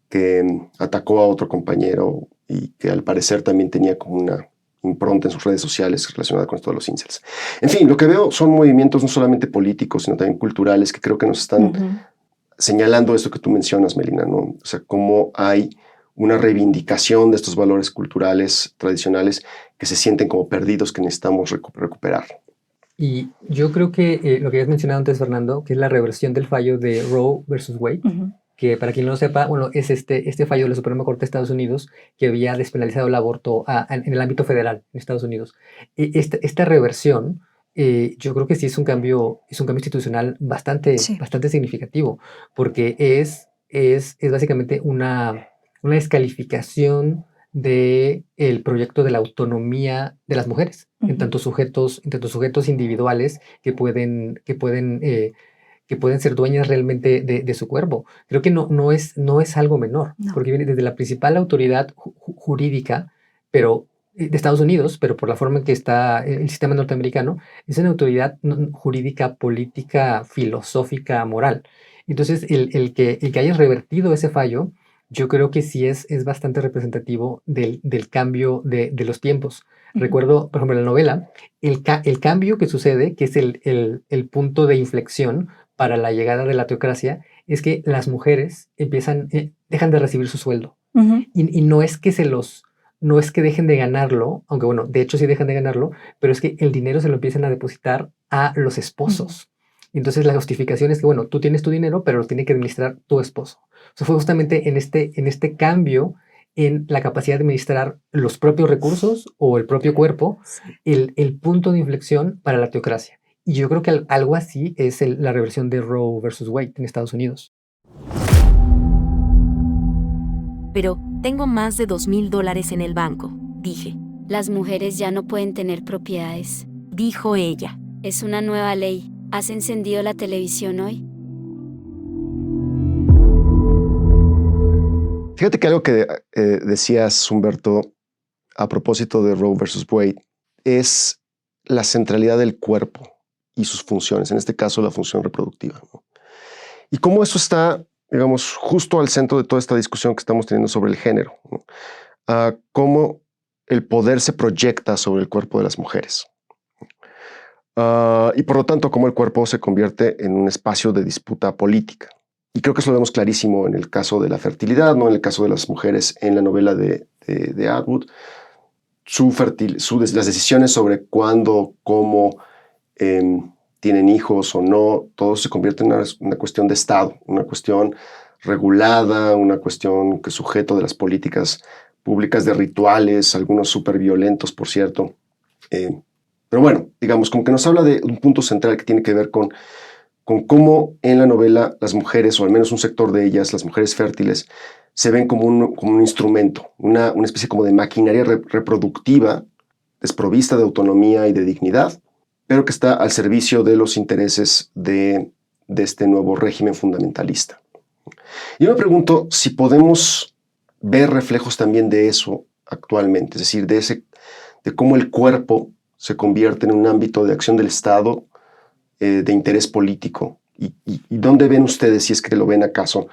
que atacó a otro compañero y que al parecer también tenía como una impronta en sus redes sociales relacionada con esto de los incels. En fin, lo que veo son movimientos no solamente políticos, sino también culturales que creo que nos están señalando esto que tú mencionas, Melina, ¿no? O sea, cómo hay una reivindicación de estos valores culturales tradicionales que se sienten como perdidos, que necesitamos recuperar. Y yo creo que lo que habías mencionado antes, Fernando, que es la reversión del fallo de Roe versus Wade, que para quien no lo sepa, bueno, es este fallo de la Suprema Corte de Estados Unidos que había despenalizado el aborto en el ámbito federal en Estados Unidos. Esta reversión, yo creo que sí es un cambio institucional bastante significativo, porque es básicamente una descalificación del proyecto de la autonomía de las mujeres, en tanto sujetos individuales que pueden ser dueñas realmente de su cuerpo. Creo que no es algo menor, porque viene desde la principal autoridad jurídica, pero de Estados Unidos, pero por la forma en que está el sistema norteamericano, es una autoridad jurídica, política, filosófica, moral. Entonces, el que hayas revertido ese fallo, yo creo que sí es bastante representativo del cambio de los tiempos. Recuerdo, por ejemplo, en la novela, el cambio que sucede, que es el punto de inflexión para la llegada de la teocracia, es que las mujeres dejan de recibir su sueldo. Y no es que no es que dejen de ganarlo, aunque bueno, de hecho sí dejan de ganarlo, pero es que el dinero se lo empiezan a depositar a los esposos. Entonces la justificación es que, bueno, tú tienes tu dinero, pero lo tiene que administrar tu esposo. O sea, fue justamente en este cambio en la capacidad de administrar los propios recursos o el propio cuerpo, el punto de inflexión para la teocracia. Y yo creo que algo así es la reversión de Roe versus Wade en Estados Unidos. Pero tengo más de $2,000 en el banco, dije. Las mujeres ya no pueden tener propiedades, dijo ella. Es una nueva ley. ¿Has encendido la televisión hoy? Fíjate que algo que decías, Humberto, a propósito de Roe versus Wade, es la centralidad del cuerpo y sus funciones, en este caso la función reproductiva, ¿no? Y cómo eso está, digamos, justo al centro de toda esta discusión que estamos teniendo sobre el género, ¿no? Cómo el poder se proyecta sobre el cuerpo de las mujeres. y por lo tanto cómo el cuerpo se convierte en un espacio de disputa política. Y creo que eso lo vemos clarísimo en el caso de la fertilidad, ¿no? En el caso de las mujeres en la novela de Atwood. Las decisiones sobre cuándo, cómo tienen hijos o no, todo se convierte en una cuestión de Estado, una cuestión regulada, una cuestión que es sujeto de las políticas públicas, de rituales, algunos súper violentos, por cierto. Pero bueno, digamos, como que nos habla de un punto central que tiene que ver con cómo en la novela las mujeres, o al menos un sector de ellas, las mujeres fértiles, se ven como un instrumento, una especie como de maquinaria reproductiva, desprovista de autonomía y de dignidad, pero que está al servicio de los intereses de este nuevo régimen fundamentalista. Yo me pregunto si podemos ver reflejos también de eso actualmente, es decir, de cómo el cuerpo se convierte en un ámbito de acción del Estado, de interés político. ¿Y dónde ven ustedes, si es que lo ven acaso,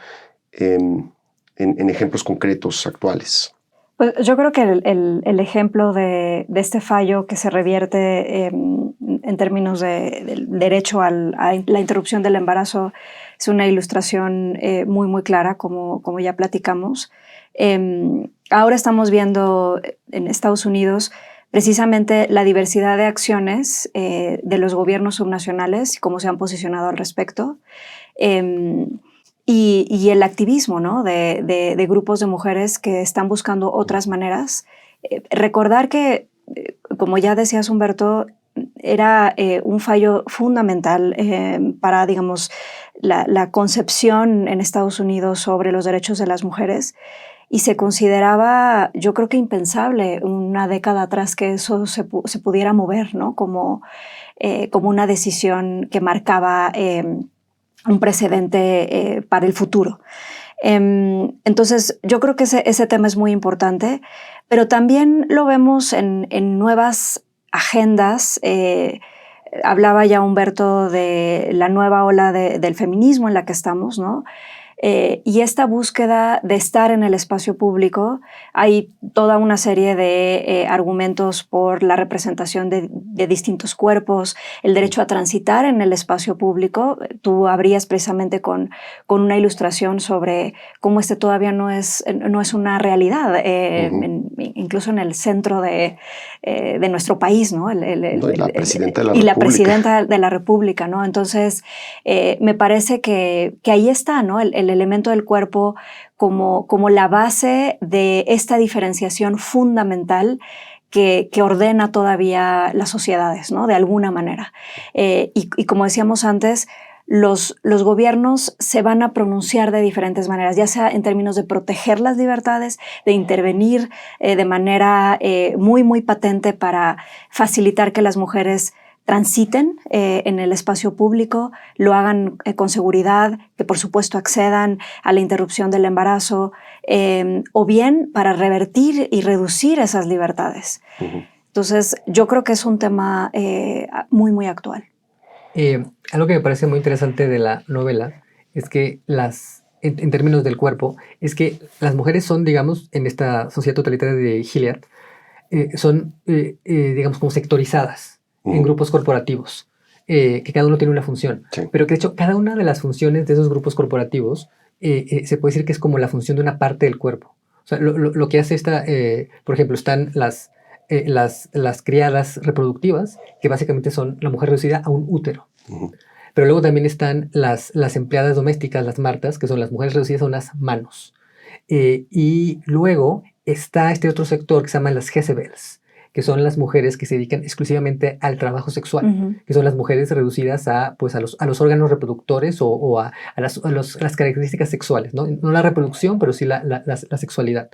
en ejemplos concretos actuales? Pues yo creo que el ejemplo de este fallo que se revierte en términos del derecho a la interrupción del embarazo es una ilustración muy, muy clara, como ya platicamos. Ahora estamos viendo en Estados Unidos precisamente la diversidad de acciones de los gobiernos subnacionales y cómo se han posicionado al respecto. Y el activismo, ¿no? de grupos de mujeres que están buscando otras maneras. Recordar que, como ya decías, Humberto, era un fallo fundamental para, digamos, la concepción en Estados Unidos sobre los derechos de las mujeres, y se consideraba, yo creo que impensable una década atrás que eso se pudiera mover, ¿no? Como una decisión que marcaba un precedente para el futuro. Entonces, yo creo que ese tema es muy importante, pero también lo vemos en nuevas agendas. Hablaba ya Humberto de la nueva ola del feminismo en la que estamos, ¿no? Y esta búsqueda de estar en el espacio público, hay toda una serie de argumentos por la representación de distintos cuerpos, el derecho a transitar en el espacio público. Tú abrías precisamente con una ilustración sobre cómo todavía no es una realidad, incluso en el centro de nuestro país, ¿no? La presidenta de la y República. La presidenta de la República, ¿no? Entonces, me parece que ahí está, ¿no? El elemento del cuerpo como la base de esta diferenciación fundamental que ordena todavía las sociedades, ¿no? De alguna manera. Y como decíamos antes, los gobiernos se van a pronunciar de diferentes maneras, ya sea en términos de proteger las libertades, de intervenir de manera muy, muy patente para facilitar que las mujeres transiten en el espacio público, lo hagan con seguridad, que por supuesto accedan a la interrupción del embarazo, o bien para revertir y reducir esas libertades. Entonces, yo creo que es un tema muy, muy actual. Algo que me parece muy interesante de la novela es que en términos del cuerpo, es que las mujeres son, digamos, en esta sociedad totalitaria de Gilead, son, digamos, como sectorizadas en grupos corporativos, que cada uno tiene una función, Sí. pero que de hecho cada una de las funciones de esos grupos corporativos se puede decir que es como la función de una parte del cuerpo. O sea, lo que hace por ejemplo, están las criadas reproductivas, que básicamente son la mujer reducida a un útero. Pero luego también están las empleadas domésticas, las martas, que son las mujeres reducidas a unas manos. Y luego está este otro sector que se llama las Jezebels, que son las mujeres que se dedican exclusivamente al trabajo sexual, que son las mujeres reducidas a los órganos reproductores o a las características sexuales, ¿no? No la reproducción, pero sí la sexualidad.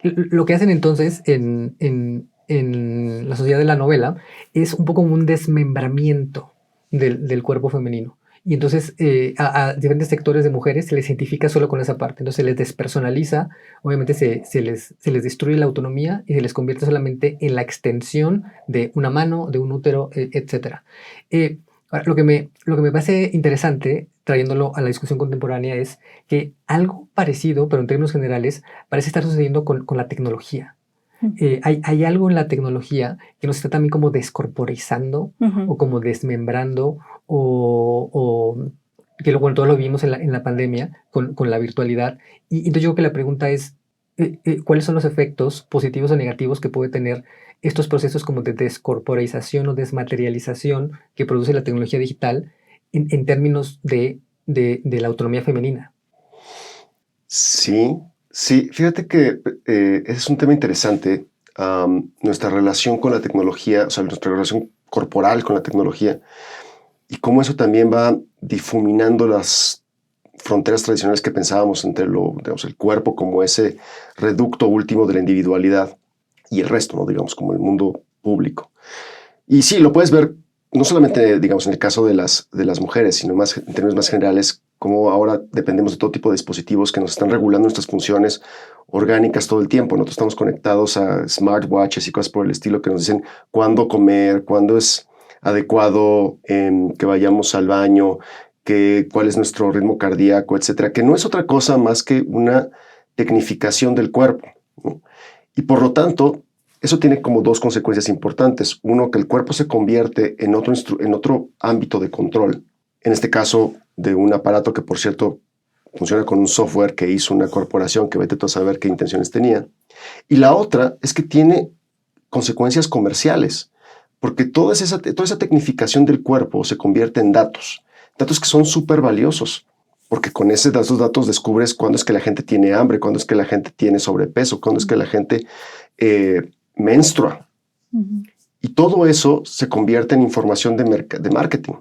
Lo que hacen entonces en la sociedad de la novela es un poco como un desmembramiento del cuerpo femenino. Y entonces a diferentes sectores de mujeres se les identifica solo con esa parte. Entonces se les despersonaliza, obviamente se les destruye la autonomía y se les convierte solamente en la extensión de una mano, de un útero, etc. Ahora, lo que me parece interesante, trayéndolo a la discusión contemporánea, es que algo parecido, pero en términos generales, parece estar sucediendo con la tecnología. Hay algo en la tecnología que nos está también como descorporizando o como desmembrando o que bueno, todo lo vimos en la pandemia con la virtualidad. Y entonces yo creo que la pregunta es, ¿cuáles son los efectos positivos o negativos que puede tener estos procesos como de descorporización o desmaterialización que produce la tecnología digital en términos de la autonomía femenina? Sí, sí, fíjate que ese es un tema interesante. Nuestra relación con la tecnología, o sea, nuestra relación corporal con la tecnología y cómo eso también va difuminando las fronteras tradicionales que pensábamos entre digamos, el cuerpo como ese reducto último de la individualidad y el resto, ¿no? Digamos, como el mundo público. Y sí, lo puedes ver no solamente, digamos, en el caso de las mujeres, sino más en términos más generales, como ahora dependemos de todo tipo de dispositivos que nos están regulando nuestras funciones orgánicas todo el tiempo. Nosotros estamos conectados a smartwatches y cosas por el estilo que nos dicen cuándo comer, cuándo es adecuado que vayamos al baño, cuál es nuestro ritmo cardíaco, etcétera, que no es otra cosa más que una tecnificación del cuerpo, ¿no? Y por lo tanto, eso tiene como dos consecuencias importantes. Uno, que el cuerpo se convierte en otro ámbito de control. En este caso, de un aparato que, por cierto, funciona con un software que hizo una corporación que vete tú a saber qué intenciones tenía. Y la otra es que tiene consecuencias comerciales, porque toda esa tecnificación del cuerpo se convierte en datos que son súper valiosos, porque con esos datos descubres cuándo es que la gente tiene hambre, cuándo es que la gente tiene sobrepeso, cuándo es que la gente menstrua. Y todo eso se convierte en información de marketing.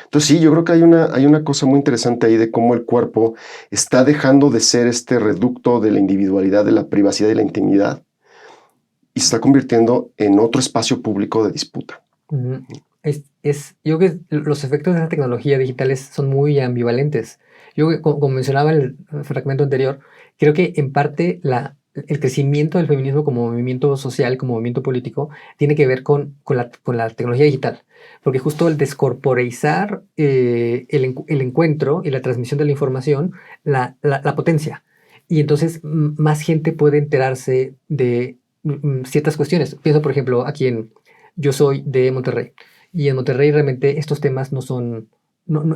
Entonces sí, yo creo que hay una cosa muy interesante ahí de cómo el cuerpo está dejando de ser este reducto de la individualidad, de la privacidad y la intimidad, y se está convirtiendo en otro espacio público de disputa. Yo creo que los efectos de esa tecnología digitales son muy ambivalentes. Yo, como mencionaba en el fragmento anterior, creo que en parte el crecimiento del feminismo como movimiento social, como movimiento político, tiene que ver con la tecnología digital. Porque justo el descorporeizar el encuentro y la transmisión de la información, la potencia. Y entonces más gente puede enterarse de ciertas cuestiones. Pienso, por ejemplo, yo soy de Monterrey. Y en Monterrey realmente estos temas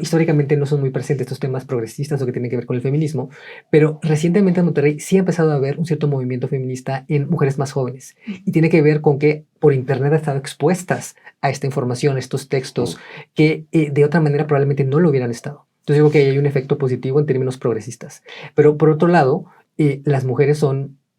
históricamente no son muy presentes, estos temas progresistas o que tienen que ver con el feminismo, pero recientemente en Monterrey sí ha empezado a haber un cierto movimiento feminista en mujeres más jóvenes y tiene que ver con que por internet han estado expuestas a esta información, a estos textos que de otra manera probablemente no lo hubieran estado. Entonces digo que hay un efecto positivo en términos progresistas. Pero por otro lado,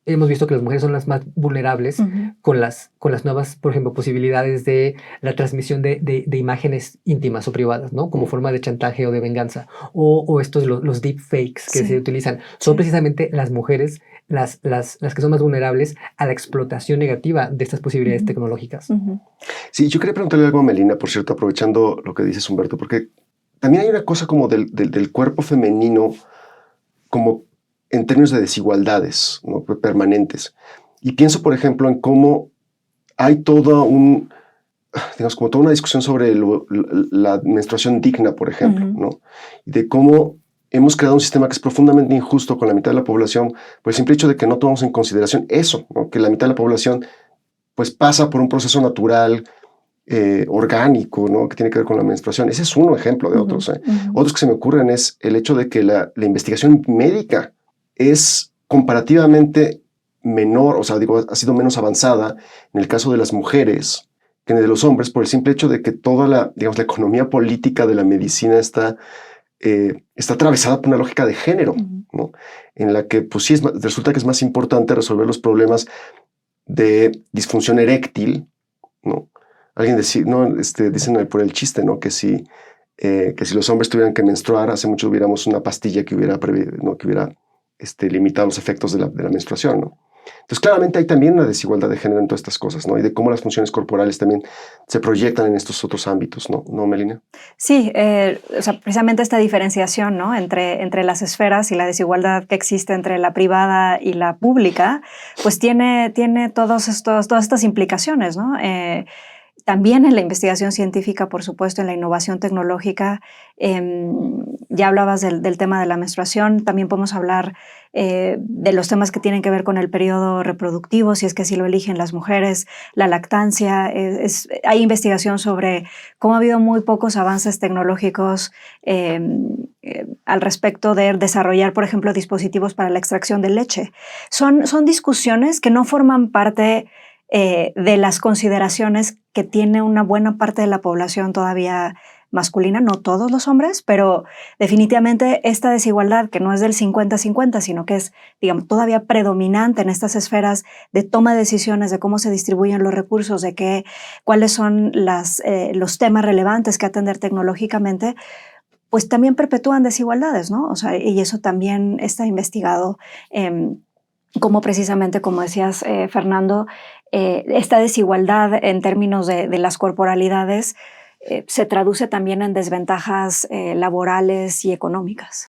hemos visto que las mujeres son las más vulnerables con las nuevas, por ejemplo, posibilidades de la transmisión de imágenes íntimas o privadas, ¿no? Como forma de chantaje o de venganza. O estos, los deepfakes que se utilizan. Son precisamente las mujeres las que son más vulnerables a la explotación negativa de estas posibilidades tecnológicas. Sí, yo quería preguntarle algo a Melina, por cierto, aprovechando lo que dices, Humberto, porque también hay una cosa como del cuerpo femenino, como en términos de desigualdades, ¿no? Permanentes. Y pienso, por ejemplo, en cómo hay toda una discusión sobre la menstruación digna, por ejemplo, ¿no? Y de cómo hemos creado un sistema que es profundamente injusto con la mitad de la población por el simple hecho de que no tomamos en consideración eso, ¿no? Que la mitad de la población pues pasa por un proceso natural, orgánico, ¿no? Que tiene que ver con la menstruación. Ese es un ejemplo de otros. Otros que se me ocurren es el hecho de que la investigación médica es comparativamente menor, o sea, ha sido menos avanzada en el caso de las mujeres que en el de los hombres por el simple hecho de que toda la economía política de la medicina está atravesada por una lógica de género, ¿no? En la que pues sí resulta que es más importante resolver los problemas de disfunción eréctil, ¿no? Alguien dicen por el chiste, ¿no? Que si los hombres tuvieran que menstruar, hace mucho hubiéramos una pastilla que hubiera limitado los efectos de la menstruación, ¿no? Entonces, claramente hay también una desigualdad de género en todas estas cosas, ¿no? Y de cómo las funciones corporales también se proyectan en estos otros ámbitos, ¿no, Melina? Sí, precisamente esta diferenciación, ¿no? entre las esferas y la desigualdad que existe entre la privada y la pública, pues tiene todas estas implicaciones, ¿no? también en la investigación científica, por supuesto, en la innovación tecnológica. Ya hablabas del tema de la menstruación, también podemos hablar de los temas que tienen que ver con el periodo reproductivo, si es que así lo eligen las mujeres, la lactancia. Hay investigación sobre cómo ha habido muy pocos avances tecnológicos al respecto de desarrollar, por ejemplo, dispositivos para la extracción de leche. Son discusiones que no forman parte de las consideraciones que tiene una buena parte de la población todavía masculina, no todos los hombres, pero definitivamente esta desigualdad que no es del 50-50, sino que es, digamos, todavía predominante en estas esferas de toma de decisiones, de cómo se distribuyen los recursos, de cuáles son los temas relevantes que atender tecnológicamente, pues también perpetúan desigualdades, ¿no? O sea, y eso también está investigado, como precisamente, como decías, Fernando, esta desigualdad en términos de las corporalidades se traduce también en desventajas laborales y económicas.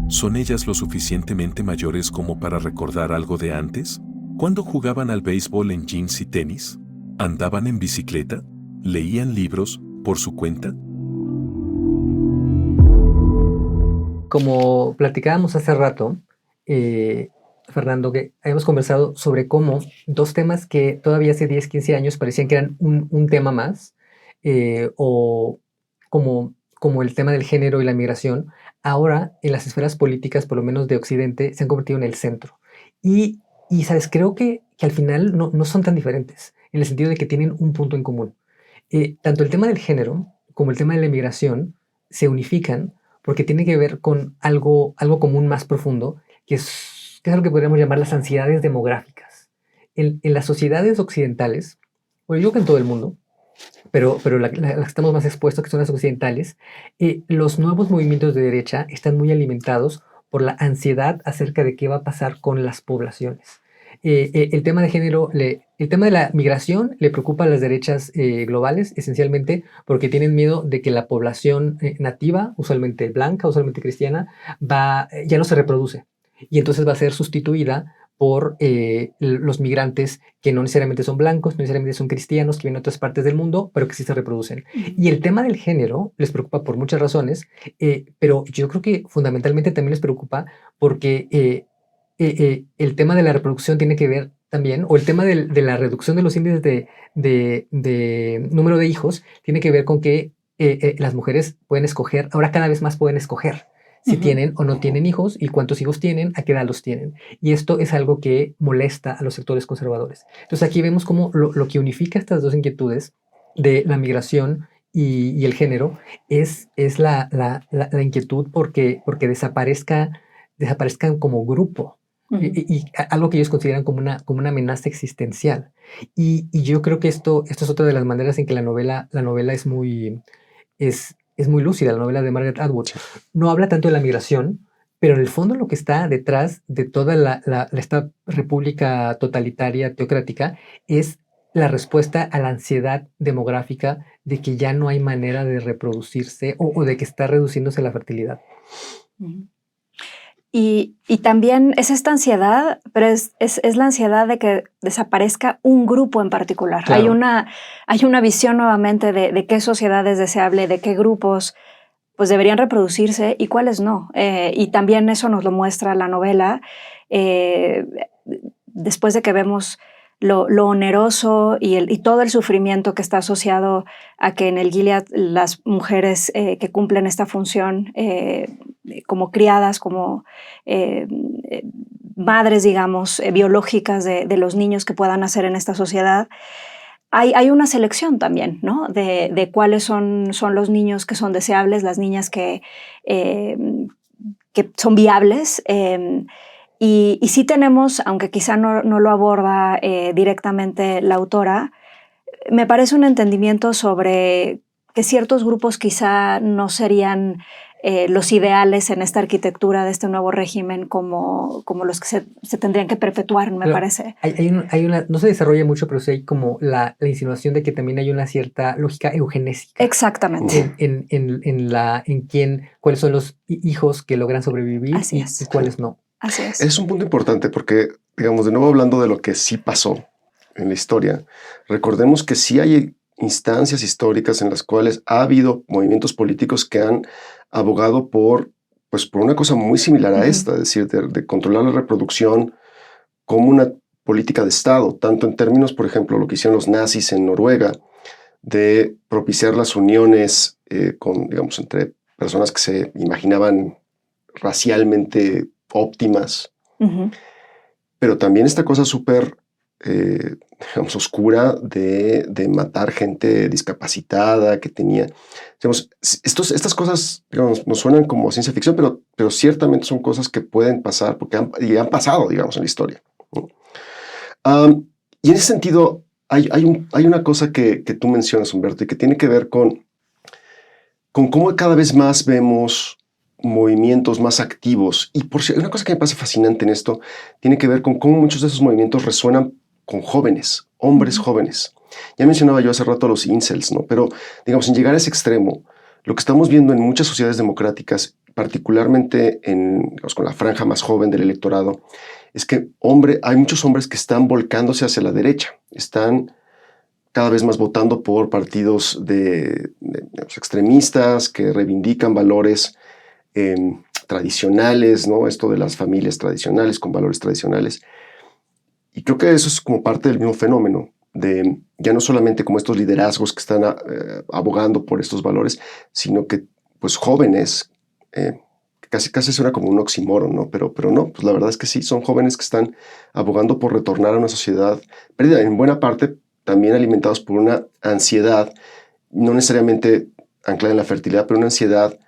¿Son ellas lo suficientemente mayores como para recordar algo de antes? ¿Cuándo jugaban al béisbol en jeans y tenis? ¿Andaban en bicicleta? ¿Leían libros por su cuenta? Como platicábamos hace rato, Fernando, que habíamos conversado sobre cómo dos temas que todavía hace 10, 15 años parecían que eran un tema más, o como el tema del género y la migración, ahora en las esferas políticas, por lo menos de Occidente, se han convertido en el centro. Y ¿sabes? Creo que al final no son tan diferentes, en el sentido de que tienen un punto en común. Tanto el tema del género como el tema de la migración se unifican porque tiene que ver con algo común más profundo, que es lo que podríamos llamar las ansiedades demográficas. En las sociedades occidentales, bueno, yo creo que en todo el mundo, pero las que estamos más expuestos, que son las occidentales, los nuevos movimientos de derecha están muy alimentados por la ansiedad acerca de qué va a pasar con las poblaciones. El tema de género, el tema de la migración le preocupa a las derechas globales, esencialmente porque tienen miedo de que la población nativa, usualmente blanca, usualmente cristiana, ya no se reproduce. Y entonces va a ser sustituida por los migrantes que no necesariamente son blancos, no necesariamente son cristianos, que vienen de otras partes del mundo, pero que sí se reproducen. Y el tema del género les preocupa por muchas razones, pero yo creo que fundamentalmente también les preocupa porque el tema de la reproducción tiene que ver también, o el tema de la reducción de los índices de número de hijos, tiene que ver con que las mujeres pueden escoger, ahora cada vez más pueden escoger si tienen o no tienen hijos y cuántos hijos tienen, a qué edad los tienen. Y esto es algo que molesta a los sectores conservadores. Entonces aquí vemos cómo lo que unifica estas dos inquietudes de la migración y el género es la inquietud porque desaparezcan como grupo. Y algo que ellos consideran como una amenaza existencial. Y yo creo que esto es otra de las maneras en que la novela es muy lúcida, la novela de Margaret Atwood. No habla tanto de la migración, pero en el fondo lo que está detrás de toda esta república totalitaria, teocrática, es la respuesta a la ansiedad demográfica de que ya no hay manera de reproducirse o de que está reduciéndose la fertilidad. Y también es esta ansiedad, pero es la ansiedad de que desaparezca un grupo en particular. Claro. Hay una visión nuevamente de qué sociedad es deseable, de qué grupos pues deberían reproducirse y cuáles no. Y también eso nos lo muestra la novela. Después de que vemos lo oneroso y todo el sufrimiento que está asociado a que en el Gilead las mujeres que cumplen esta función como criadas, como madres, digamos, biológicas de los niños que puedan nacer en esta sociedad, hay una selección también, ¿no? De cuáles son los niños que son deseables, las niñas que son viables. Y sí tenemos, aunque quizá no lo aborda directamente la autora, me parece un entendimiento sobre que ciertos grupos quizá no serían los ideales en esta arquitectura de este nuevo régimen como los que se tendrían que perpetuar, me parece. Hay una, no se desarrolla mucho, pero sí hay como la insinuación de que también hay una cierta lógica eugenésica. Exactamente. Cuáles son los hijos que logran sobrevivir y cuáles no. Así es. Es un punto importante porque, digamos, de nuevo hablando de lo que sí pasó, en la historia, recordemos que sí hay instancias históricas en las cuales ha habido movimientos políticos que han abogado por una cosa muy similar a esta, es decir, de controlar la reproducción como una política de Estado, tanto en términos, por ejemplo, lo que hicieron los nazis en Noruega, de propiciar las uniones entre personas que se imaginaban racialmente óptimas, pero también esta cosa súper oscura de matar gente discapacitada que tenía. Estas cosas nos suenan como ciencia ficción, pero ciertamente son cosas que pueden pasar porque han pasado, en la historia. Y en ese sentido, hay una cosa que tú mencionas, Humberto, y que tiene que ver con cómo cada vez más vemos movimientos más activos. Y por cierto, una cosa que me parece fascinante en esto tiene que ver con cómo muchos de esos movimientos resuenan con jóvenes, hombres jóvenes. Ya mencionaba yo hace rato a los incels, ¿no? Pero, sin llegar a ese extremo, lo que estamos viendo en muchas sociedades democráticas, particularmente con la franja más joven del electorado, es que hay muchos hombres que están volcándose hacia la derecha, están cada vez más votando por partidos de extremistas que reivindican valores tradicionales, ¿no? Esto de las familias tradicionales con valores tradicionales. Y creo que eso es como parte del mismo fenómeno, de ya no solamente como estos liderazgos que están abogando por estos valores, sino que jóvenes, casi suena como un oxímoron, ¿no? Pero no, pues la verdad es que sí, son jóvenes que están abogando por retornar a una sociedad perdida, en buena parte también alimentados por una ansiedad, no necesariamente anclada en la fertilidad, pero una ansiedad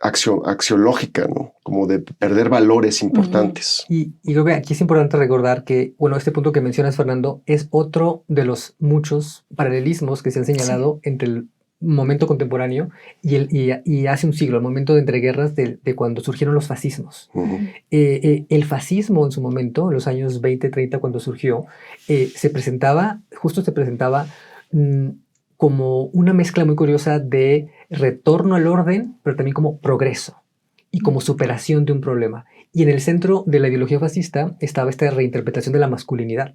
axiológica, ¿no? Como de perder valores importantes. Y creo que aquí es importante recordar que, este punto que mencionas, Fernando, es otro de los muchos paralelismos que se han señalado entre el momento contemporáneo y hace un siglo, el momento de entreguerras de cuando surgieron los fascismos. El fascismo en su momento, en los años 20, 30, cuando surgió, se presentaba como una mezcla muy curiosa de retorno al orden, pero también como progreso y como superación de un problema. Y en el centro de la ideología fascista estaba esta reinterpretación de la masculinidad.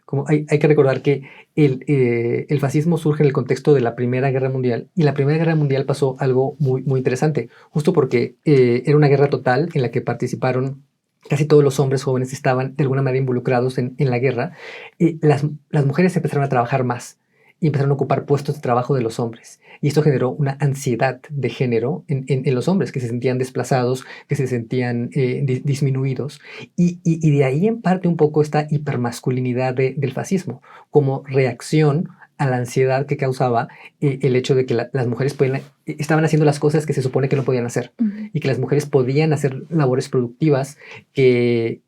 Como hay que recordar que el fascismo surge en el contexto de la Primera Guerra Mundial, y en la Primera Guerra Mundial pasó algo muy, muy interesante, justo porque era una guerra total en la que participaron casi todos los hombres jóvenes, estaban de alguna manera involucrados en la guerra. Las mujeres empezaron a trabajar más y empezaron a ocupar puestos de trabajo de los hombres. Y esto generó una ansiedad de género en los hombres, que se sentían desplazados, que se sentían disminuidos. Y de ahí en parte un poco esta hipermasculinidad del fascismo, como reacción a la ansiedad que causaba el hecho de que las mujeres estaban haciendo las cosas que se supone que no podían hacer, y que las mujeres podían hacer labores productivas que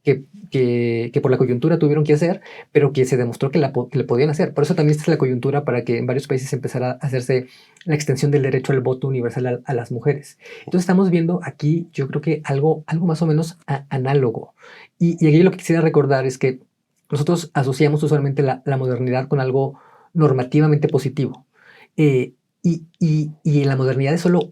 por la coyuntura tuvieron que hacer, pero que se demostró que le podían hacer. Por eso también esta es la coyuntura para que en varios países empezara a hacerse la extensión del derecho al voto universal a las mujeres. Entonces estamos viendo aquí, yo creo que algo más o menos análogo. Y aquí lo que quisiera recordar es que nosotros asociamos usualmente la modernidad con algo normativamente positivo. Y la modernidad es solo,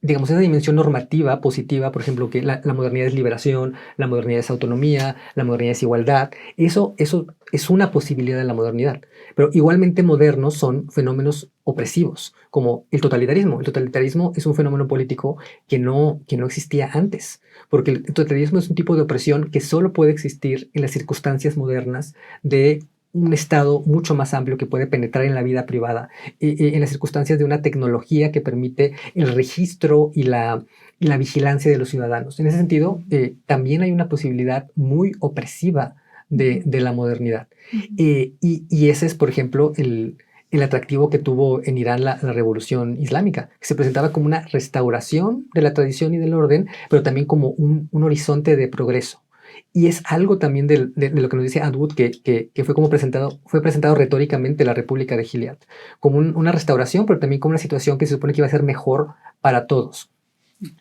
esa dimensión normativa positiva, por ejemplo, que la modernidad es liberación, la modernidad es autonomía, la modernidad es igualdad. Eso es una posibilidad de la modernidad. Pero igualmente modernos son fenómenos opresivos, como el totalitarismo. El totalitarismo es un fenómeno político que no existía antes, porque el totalitarismo es un tipo de opresión que solo puede existir en las circunstancias modernas de un Estado mucho más amplio que puede penetrar en la vida privada, en las circunstancias de una tecnología que permite el registro y la vigilancia de los ciudadanos. En ese sentido, también hay una posibilidad muy opresiva de la modernidad. Y ese es, por ejemplo, el atractivo que tuvo en Irán la revolución islámica, que se presentaba como una restauración de la tradición y del orden, pero también como un horizonte de progreso. Y es algo también de lo que nos dice Atwood, que fue presentado retóricamente la República de Gilead, como una restauración, pero también como una situación que se supone que iba a ser mejor para todos.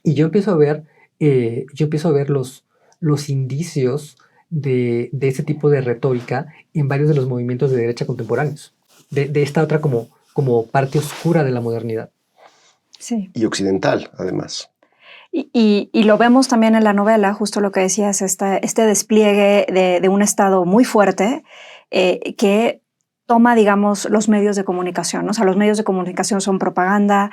Y yo empiezo a ver los indicios de ese tipo de retórica en varios de los movimientos de derecha contemporáneos, de esta otra como parte oscura de la modernidad. Sí. Y occidental, además. Y lo vemos también en la novela, justo lo que decías, este despliegue de un Estado muy fuerte que toma, digamos, los medios de comunicación, ¿no? O sea, los medios de comunicación son propaganda.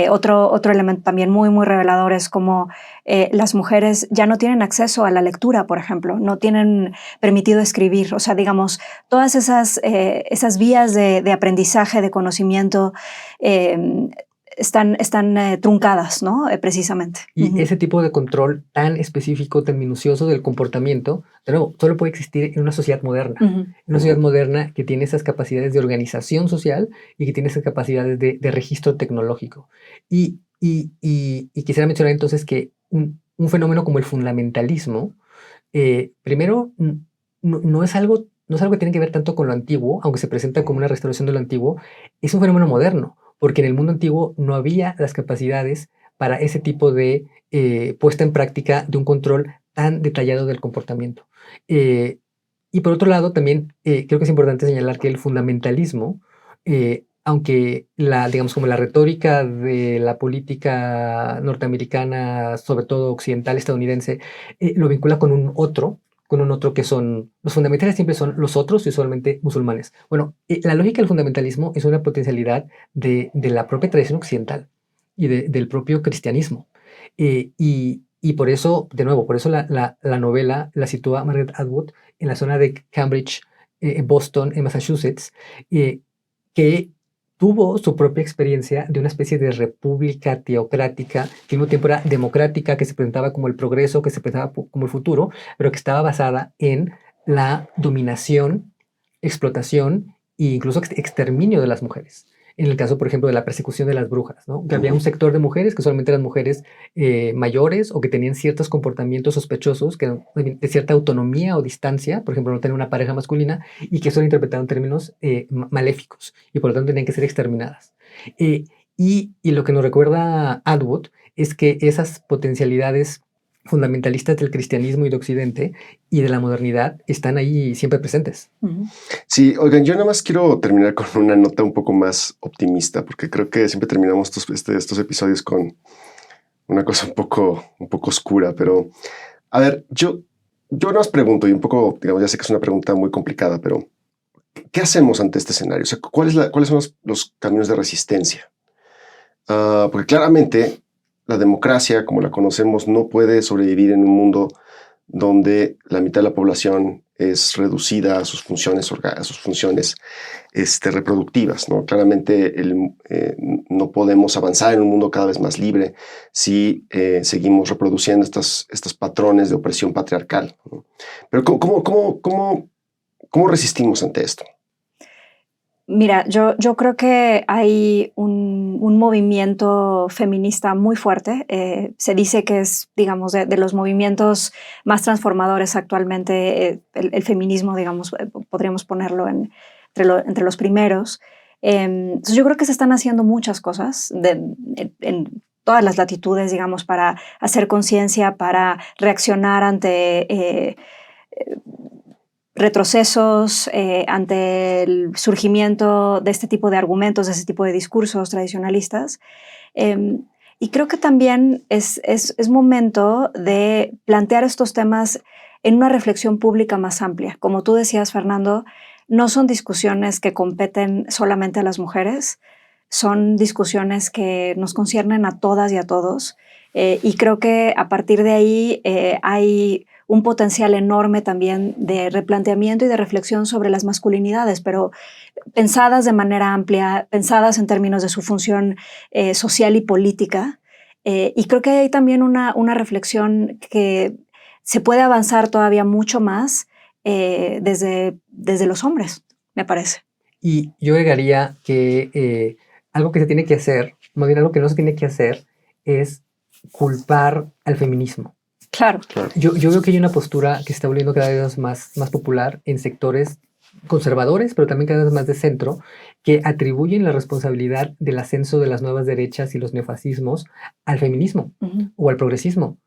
Otro elemento también muy, muy revelador es cómo las mujeres ya no tienen acceso a la lectura, por ejemplo, no tienen permitido escribir. O sea, digamos, todas esas vías de aprendizaje, de conocimiento, están truncadas, ¿no? Precisamente. Y ese tipo de control tan específico, tan minucioso del comportamiento, de nuevo, solo puede existir en una sociedad moderna. En una sociedad moderna que tiene esas capacidades de organización social y que tiene esas capacidades de registro tecnológico. Y quisiera mencionar entonces que un fenómeno como el fundamentalismo, primero, no es algo que tiene que ver tanto con lo antiguo, aunque se presenta como una restauración de lo antiguo, es un fenómeno moderno. Porque en el mundo antiguo no había las capacidades para ese tipo de puesta en práctica de un control tan detallado del comportamiento. Y por otro lado, también creo que es importante señalar que el fundamentalismo, aunque digamos como la retórica de la política norteamericana, sobre todo occidental, estadounidense, lo vincula con un otro que son, los fundamentales siempre son los otros y usualmente musulmanes. Bueno, la lógica del fundamentalismo es una potencialidad de la propia tradición occidental y del propio cristianismo. Y por eso, de nuevo, por eso la novela la sitúa Margaret Atwood en la zona de Cambridge, Boston, en Massachusetts, que tuvo su propia experiencia de una especie de república teocrática, que al mismo tiempo era democrática, que se presentaba como el progreso, que se presentaba como el futuro, pero que estaba basada en la dominación, explotación e incluso exterminio de las mujeres. En el caso, por ejemplo, de la persecución de las brujas, ¿no? Que había un sector de mujeres que solamente eran mujeres mayores o que tenían ciertos comportamientos sospechosos, que eran de cierta autonomía o distancia, por ejemplo, no tenían una pareja masculina y que eso era interpretado en términos maléficos y por lo tanto tenían que ser exterminadas. Y lo que nos recuerda Atwood es que esas potencialidades fundamentalistas del cristianismo y de Occidente y de la modernidad están ahí siempre presentes. Sí, oigan, yo nada más quiero terminar con una nota un poco más optimista, porque creo que siempre terminamos estos episodios con una cosa un poco oscura, pero a ver, yo nos pregunto, y un poco, digamos, ya sé que es una pregunta muy complicada, pero ¿qué hacemos ante este escenario? O sea, ¿cuáles son los caminos de resistencia? Porque claramente la democracia, como la conocemos, no puede sobrevivir en un mundo donde la mitad de la población es reducida a sus funciones reproductivas, ¿no? Claramente no podemos avanzar en un mundo cada vez más libre si seguimos reproduciendo estos patrones de opresión patriarcal, ¿no? Pero ¿cómo resistimos ante esto? Mira, yo creo que hay un movimiento feminista muy fuerte. Se dice que es, digamos, de los movimientos más transformadores actualmente. El feminismo, digamos, podríamos ponerlo entre los primeros. Entonces yo creo que se están haciendo muchas cosas en todas las latitudes, digamos, para hacer conciencia, para reaccionar ante retrocesos, ante el surgimiento de este tipo de argumentos, de este tipo de discursos tradicionalistas. Y creo que también es momento de plantear estos temas en una reflexión pública más amplia. Como tú decías, Fernando, no son discusiones que competen solamente a las mujeres, son discusiones que nos conciernen a todas y a todos. Y creo que a partir de ahí hay un potencial enorme también de replanteamiento y de reflexión sobre las masculinidades, pero pensadas de manera amplia, pensadas en términos de su función social y política. Y creo que hay también una reflexión que se puede avanzar todavía mucho más desde los hombres, me parece. Y yo agregaría que algo que se tiene que hacer, más bien algo que no se tiene que hacer, es culpar al feminismo. Claro. Yo veo que hay una postura que se está volviendo cada vez más popular en sectores conservadores, pero también cada vez más de centro, que atribuyen la responsabilidad del ascenso de las nuevas derechas y los neofascismos al feminismo o al progresismo,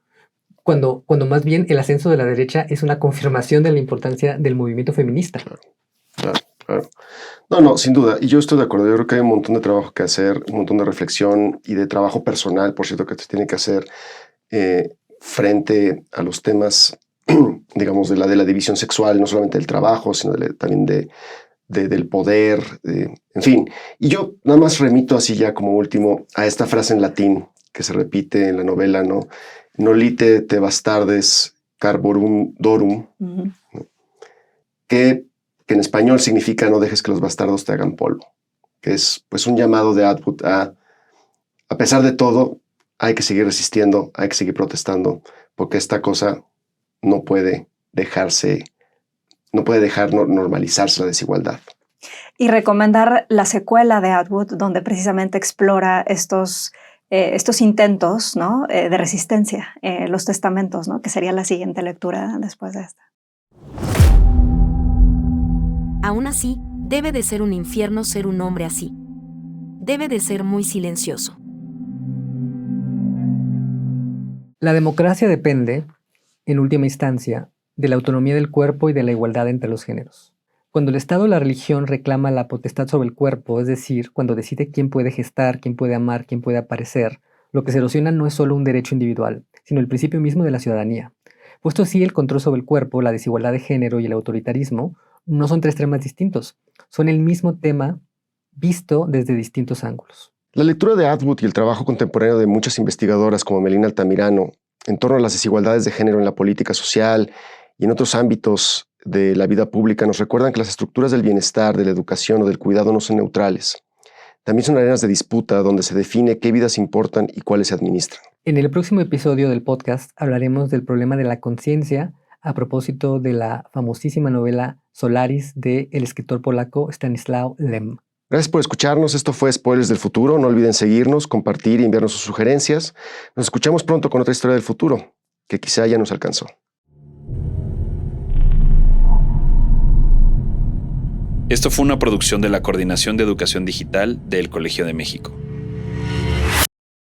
cuando más bien el ascenso de la derecha es una confirmación de la importancia del movimiento feminista. Claro. No, sin duda. Y yo estoy de acuerdo. Yo creo que hay un montón de trabajo que hacer, un montón de reflexión y de trabajo personal, por cierto, que se tiene que hacer frente a los temas, digamos, de la división sexual, no solamente del trabajo, sino también de del poder, en fin. Y yo nada más remito así ya como último a esta frase en latín que se repite en la novela, ¿no? Nolite te bastardes carborum dorum, Ujú. ¿no? Que en español significa no dejes que los bastardos te hagan polvo, que es pues un llamado de Atwood a pesar de todo, hay que seguir resistiendo, hay que seguir protestando, porque esta cosa no puede dejar normalizarse la desigualdad. Y recomendar la secuela de Atwood, donde precisamente explora estos intentos, ¿no? De resistencia, los testamentos, ¿no? Que sería la siguiente lectura después de esta. Aún así, debe de ser un infierno ser un hombre así. Debe de ser muy silencioso. La democracia depende, en última instancia, de la autonomía del cuerpo y de la igualdad entre los géneros. Cuando el Estado o la religión reclama la potestad sobre el cuerpo, es decir, cuando decide quién puede gestar, quién puede amar, quién puede aparecer, lo que se erosiona no es solo un derecho individual, sino el principio mismo de la ciudadanía. Puesto así, el control sobre el cuerpo, la desigualdad de género y el autoritarismo no son tres temas distintos, son el mismo tema visto desde distintos ángulos. La lectura de Atwood y el trabajo contemporáneo de muchas investigadoras como Melina Altamirano en torno a las desigualdades de género en la política social y en otros ámbitos de la vida pública nos recuerdan que las estructuras del bienestar, de la educación o del cuidado no son neutrales. También son arenas de disputa donde se define qué vidas importan y cuáles se administran. En el próximo episodio del podcast hablaremos del problema de la conciencia a propósito de la famosísima novela Solaris del escritor polaco Stanisław Lem. Gracias por escucharnos. Esto fue Spoilers del Futuro. No olviden seguirnos, compartir y enviarnos sus sugerencias. Nos escuchamos pronto con otra historia del futuro que quizá ya nos alcanzó. Esto fue una producción de la Coordinación de Educación Digital del Colegio de México.